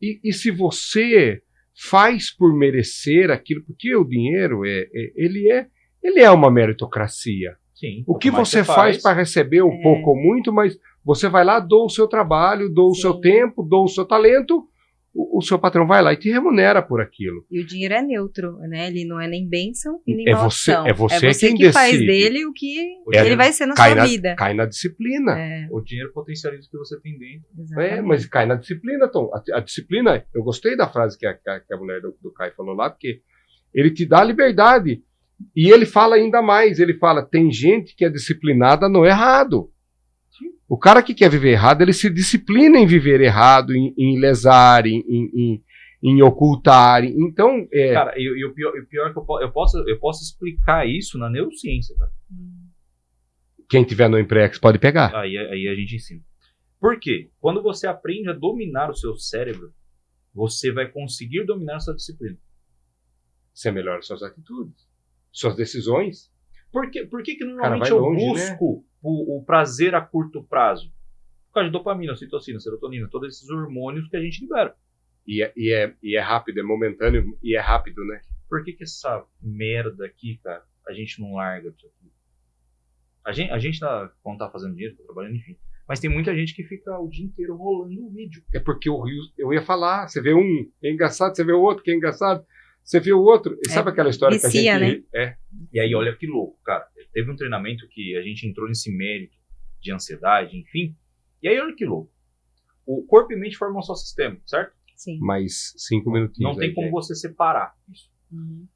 E se você faz por merecer aquilo, porque o dinheiro ele é uma meritocracia. Sim, o que você faz para receber um pouco ou muito, mas você vai lá, doa o seu trabalho, doa o seu tempo, doa o seu talento, o seu patrão vai lá e te remunera por aquilo. E o dinheiro é neutro, né? Ele não é nem bênção e nem maldição. É você quem que decide. Faz dele o que ele vai ser na sua vida. Cai na disciplina. O dinheiro potencializa o que você tem dentro. Mas cai na disciplina, Tom. A disciplina, eu gostei da frase que a mulher do Caio falou lá, porque ele te dá liberdade. E ele fala ainda mais, ele fala, tem gente que é disciplinada no errado. O cara que quer viver errado, ele se disciplina em viver errado, em lesar, em ocultar. Então, Cara, e o pior é que eu posso explicar isso na neurociência, cara. Quem tiver no Emprex pode pegar. Aí a gente ensina. Por quê? Quando você aprende a dominar o seu cérebro, você vai conseguir dominar a sua disciplina. Você melhora suas atitudes, suas decisões. Por que normalmente eu busco o prazer a curto prazo? Por causa de dopamina, ocitocina, serotonina, todos esses hormônios que a gente libera. E é rápido, é momentâneo e é rápido, né? Por que essa merda aqui, cara, a gente não larga disso aqui? A gente tá, quando tá fazendo dinheiro, tá trabalhando, enfim. Mas tem muita gente que fica o dia inteiro rolando o vídeo. É porque eu ia falar, você vê um, é engraçado, você vê o outro, que é engraçado, você vê o outro. E sabe aquela história vicia, que a gente... né? E aí, olha que louco, cara. Teve um treinamento que a gente entrou nesse mérito de ansiedade, enfim. E aí, olha que louco. O corpo e mente formam um só sistema, certo? Sim. Mais 5 minutinhos. Não tem como você separar isso. Uhum.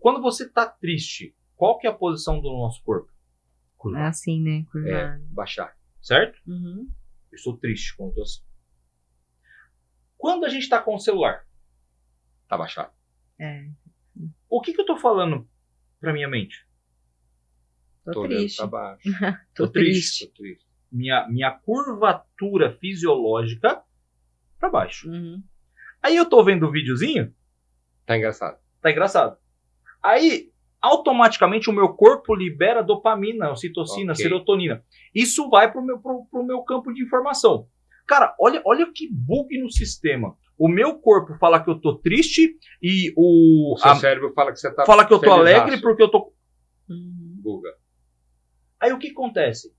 Quando você tá triste, qual que é a posição do nosso corpo? É assim, né? Curvado. Baixar. Certo? Uhum. Eu estou triste quando eu tô assim. Quando a gente tá com o celular, Tá baixado. o que eu tô falando pra minha mente? Tô olhando triste. pra baixo. Tô triste. Tô triste. Minha curvatura fisiológica pra baixo. Uhum. Aí eu tô vendo o videozinho, Tá engraçado. tá engraçado. Aí, automaticamente, o meu corpo libera dopamina, ocitocina, Ok. serotonina. Isso vai pro meu campo de informação. Cara, olha que bug no sistema. O meu corpo fala que eu tô triste e O seu cérebro fala que você tá fala que eu tô felizaço. alegre porque eu tô... Uhum. Buga. Aí o que acontece?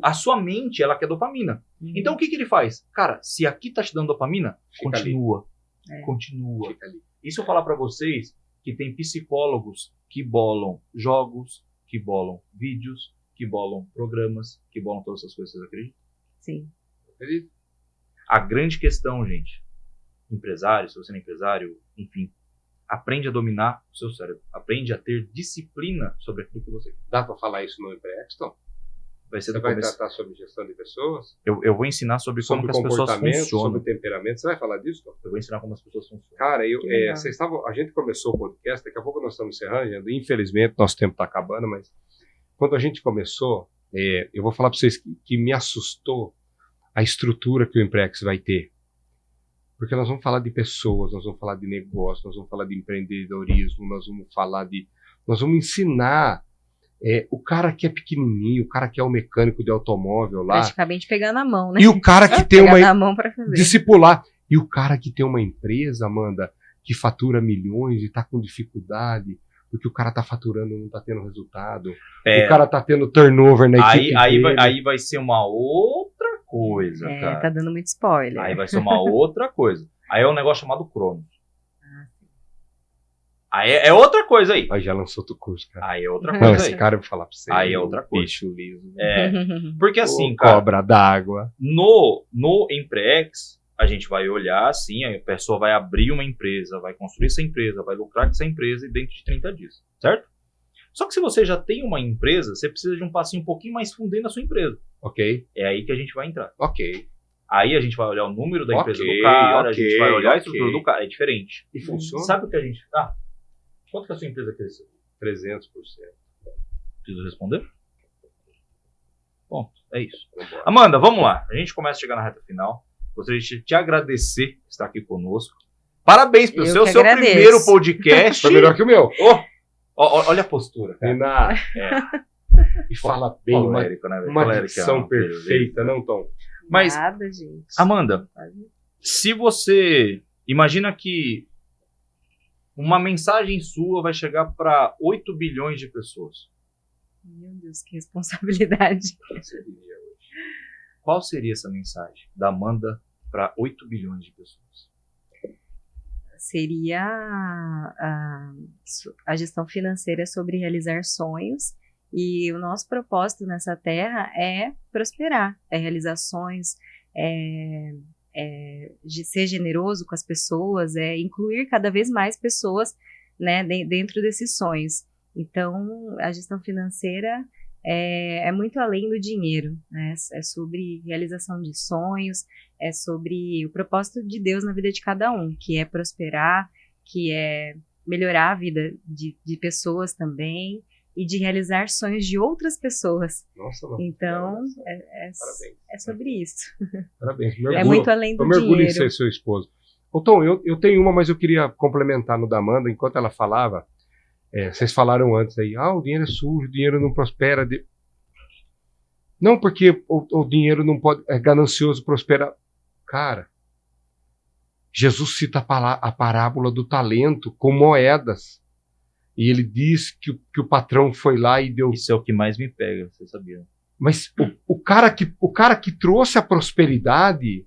A sua mente, ela quer dopamina. Uhum. Então o que ele faz? Cara, se aqui tá te dando dopamina, Fica continua. É. Continua. Fica ali. E se eu falar pra vocês que tem psicólogos que bolam jogos, que bolam vídeos, que bolam programas, que bolam todas essas coisas, vocês acreditam? Sim. Acredito. A grande questão, gente, empresário, se você não é empresário, enfim, aprende a dominar o seu cérebro. Aprende a ter disciplina sobre aquilo que você quer. Dá pra falar isso no Empreexton? Vai ser Você do vai começo. tratar sobre gestão de pessoas? Eu vou ensinar sobre como Sobre que as pessoas comportamento, funcionam. sobre temperamento. Você vai falar disso, Tom? Eu vou ensinar como as pessoas funcionam. Cara, Que legal. a gente começou o podcast, daqui a pouco nós estamos encerrando, infelizmente nosso tempo está acabando, mas quando a gente começou, eu vou falar para vocês que me assustou a estrutura que o Emprex vai ter. Porque nós vamos falar de pessoas, nós vamos falar de negócio, nós vamos falar de empreendedorismo, nós vamos ensinar o cara que é pequenininho, o cara que é o mecânico de automóvel lá, Praticamente pegando a mão, né? e o cara que tem Pegar uma na mão pra fazer. discipular. E o cara que tem uma empresa, Amanda, que fatura milhões e tá com dificuldade, porque o cara tá faturando e não tá tendo resultado. O cara tá tendo turnover na equipe dele. Aí vai ser uma outra coisa, cara. Tá dando muito spoiler. Aí vai ser uma outra coisa. Aí é um negócio chamado Cronos. Aí é outra coisa aí. Aí já lançou outro curso, cara. Aí é outra Não, coisa esse aí. cara eu vou falar pra você. Aí é outra coisa. Bicho liso. Porque assim, Ô, cara, cobra d'água. no Emprex, a gente vai olhar assim, a pessoa vai abrir uma empresa, vai construir essa empresa, vai lucrar com essa empresa dentro de 30 dias, certo? Só que se você já tem uma empresa, você precisa de um passinho um pouquinho mais fundo dentro da sua empresa. Ok, É aí que a gente vai entrar. ok. Aí a gente vai olhar o número da empresa Ok, do cara, a ok, gente vai olhar a ok. estrutura do cara, é diferente. E funciona? Sabe o que a gente... quanto que a sua empresa cresceu? 300%. Preciso responder? Bom, é isso. Vambora. Amanda, vamos lá. A gente começa a chegar na reta final. Gostaria de te agradecer por estar aqui conosco. Parabéns pelo Eu que seu agradeço. primeiro podcast. Tá melhor que o meu. Olha a postura, cara. Nina. E fala bem, Colérico, né, velho? uma Colérico, dicção ó, perfeita, não, Tom? Mas, Nada, gente. Amanda, se você... Imagina que uma mensagem sua vai chegar para 8 bilhões de pessoas. Meu Deus, que responsabilidade. Qual seria essa mensagem da Amanda para 8 bilhões de pessoas? Seria a gestão financeira sobre realizar sonhos, e o nosso propósito nessa terra é prosperar, é realizar sonhos, de ser generoso com as pessoas, é incluir cada vez mais pessoas, né, dentro desses sonhos. Então, a gestão financeira é muito além do dinheiro, né? É sobre realização de sonhos, é sobre o propósito de Deus na vida de cada um, que é prosperar, que é melhorar a vida de pessoas também, e de realizar sonhos de outras pessoas. Nossa, não. Então, Parabéns. é sobre isso. Parabéns. É muito além do Eu mergulho em dinheiro. ser seu esposo. Ô, Tom, eu tenho uma, mas eu queria complementar no da Amanda. Enquanto ela falava, vocês falaram antes aí, o dinheiro é sujo, o dinheiro não prospera. Não, porque o dinheiro não pode... É ganancioso prosperar. Cara, Jesus cita a parábola do talento com moedas. E ele diz que o patrão foi lá e deu... Isso é o que mais me pega, você sabia? Mas o cara que trouxe a prosperidade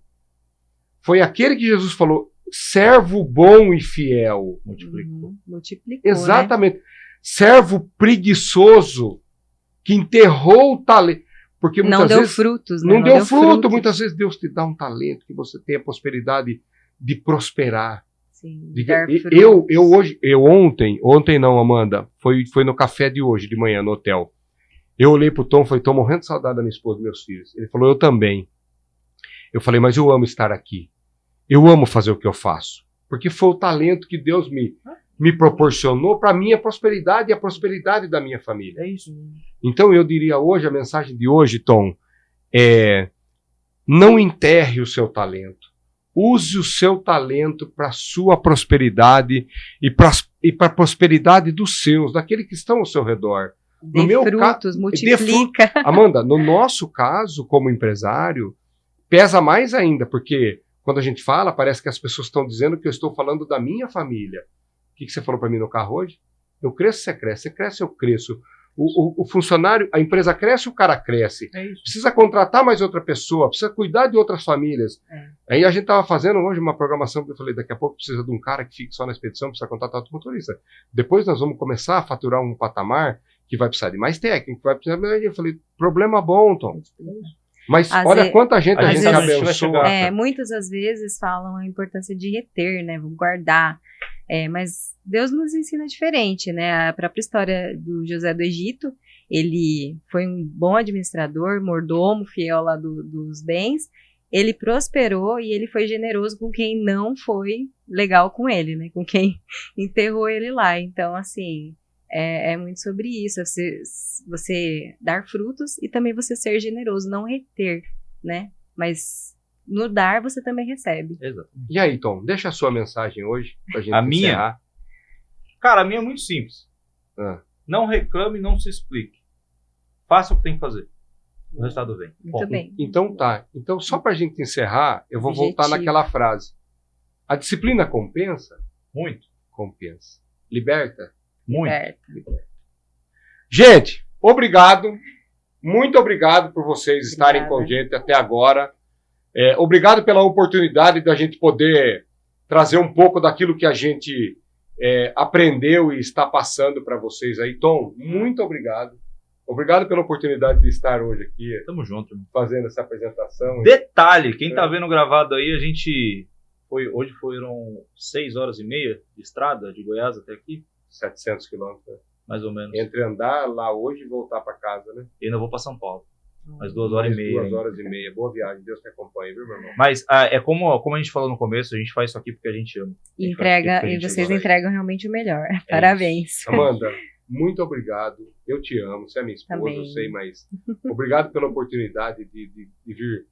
foi aquele que Jesus falou, servo bom e fiel. Multiplicou. Multiplicou, Exatamente. Né? Servo preguiçoso que enterrou o talento. Porque muitas não deu vezes, frutos, né? Não deu fruto. Muitas vezes Deus te dá um talento que você tenha a prosperidade de prosperar. Sim, ontem não, Amanda, foi no café de hoje, de manhã, no hotel. Eu olhei pro Tom, falei, tô morrendo de saudade da minha esposa e dos meus filhos. Ele falou, eu também. Eu falei, mas eu amo estar aqui. Eu amo fazer o que eu faço. Porque foi o talento que Deus me proporcionou para a minha prosperidade e a prosperidade da minha família. É isso. Então eu diria hoje, a mensagem de hoje, Tom, não enterre o seu talento. Use o seu talento para a sua prosperidade e para a prosperidade dos seus, daqueles que estão ao seu redor. Dê frutos, multiplica. Amanda, no nosso caso, como empresário, pesa mais ainda, porque quando a gente fala, parece que as pessoas estão dizendo que eu estou falando da minha família. O que você falou para mim no carro hoje? Eu cresço, você cresce. Você cresce, eu cresço. O funcionário, a empresa cresce, o cara cresce. É isso. Precisa contratar mais outra pessoa, precisa cuidar de outras famílias. Aí a gente estava fazendo hoje uma programação que eu falei, daqui a pouco precisa de um cara que fique só na expedição, precisa contratar outro motorista. Depois nós vamos começar a faturar um patamar que vai precisar de mais técnico, vai precisar... Eu falei, problema bom, Tom. Mas olha quanta gente a gente abençoa. Muitas às vezes falam a importância de reter, né? Guardar. Mas Deus nos ensina diferente, né? A própria história do José do Egito, ele foi um bom administrador, mordomo, fiel lá dos bens. Ele prosperou e ele foi generoso com quem não foi legal com ele, né? Com quem enterrou ele lá. Então, assim... É muito sobre isso, você dar frutos e também você ser generoso, não reter, né? Mas no dar você também recebe. Exato. E aí, Tom, deixa a sua mensagem hoje pra gente a encerrar. Minha? Cara, a minha é muito simples. Não reclame, não se explique. Faça o que tem que fazer. O resultado vem. Muito bem. Então tá. Então só pra gente encerrar, eu vou voltar naquela frase. A disciplina compensa? Muito. Compensa. Liberta? Muito. Gente, obrigado. Muito obrigado por vocês estarem com a gente até agora. Obrigado pela oportunidade da gente poder trazer um pouco daquilo que a gente aprendeu e está passando para vocês aí. Tom, muito obrigado. Obrigado pela oportunidade de estar hoje aqui. Tamo junto. Fazendo essa apresentação. Detalhe, quem tá vendo gravado aí, a gente... Hoje foram 6 horas e meia de estrada de Goiás até aqui. 700 quilômetros. Mais ou menos. Entre andar lá hoje e voltar para casa, né? E ainda vou para São Paulo. Mais 2 horas e meia. 2 horas e meia. Boa viagem. Deus te acompanhe, viu, meu irmão? Mas como a gente falou no começo, a gente faz isso aqui porque a gente ama. E vocês entregam realmente o melhor. Parabéns. Amanda, muito obrigado. Eu te amo. Você é minha esposa, também. Eu sei, mas obrigado pela oportunidade de vir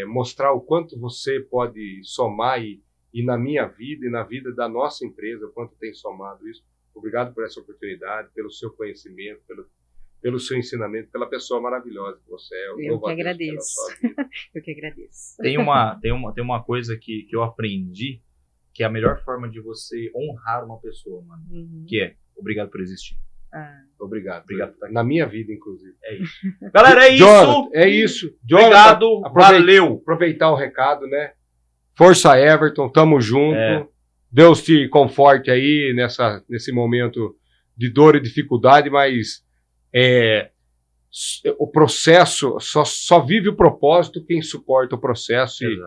mostrar o quanto você pode somar e na minha vida e na vida da nossa empresa, o quanto tem somado isso. Obrigado por essa oportunidade, pelo seu conhecimento, pelo seu ensinamento, pela pessoa maravilhosa que você é. Eu que agradeço. Eu que agradeço. Tem uma coisa que eu aprendi, que é a melhor forma de você honrar uma pessoa, mano. Que é, obrigado por existir. Obrigado por estar aqui. Na minha vida, inclusive. É isso. Galera, é Jonathan, isso. É isso. Jonathan, obrigado, valeu. Aproveitar o recado, né? Força, Everton, tamo junto. Deus te conforte aí nesse momento de dor e dificuldade, mas o processo, só vive o propósito quem suporta o processo. E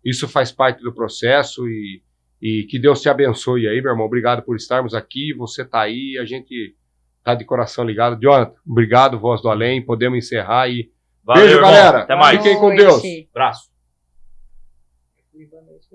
isso faz parte do processo e que Deus te abençoe aí, meu irmão. Obrigado por estarmos aqui, você tá aí, a gente tá de coração ligado. Jonathan, obrigado, Voz do Além, podemos encerrar e... Valeu, beijo, irmão. galera. Até mais. Fiquem com Deus. Abraço. Boa noite,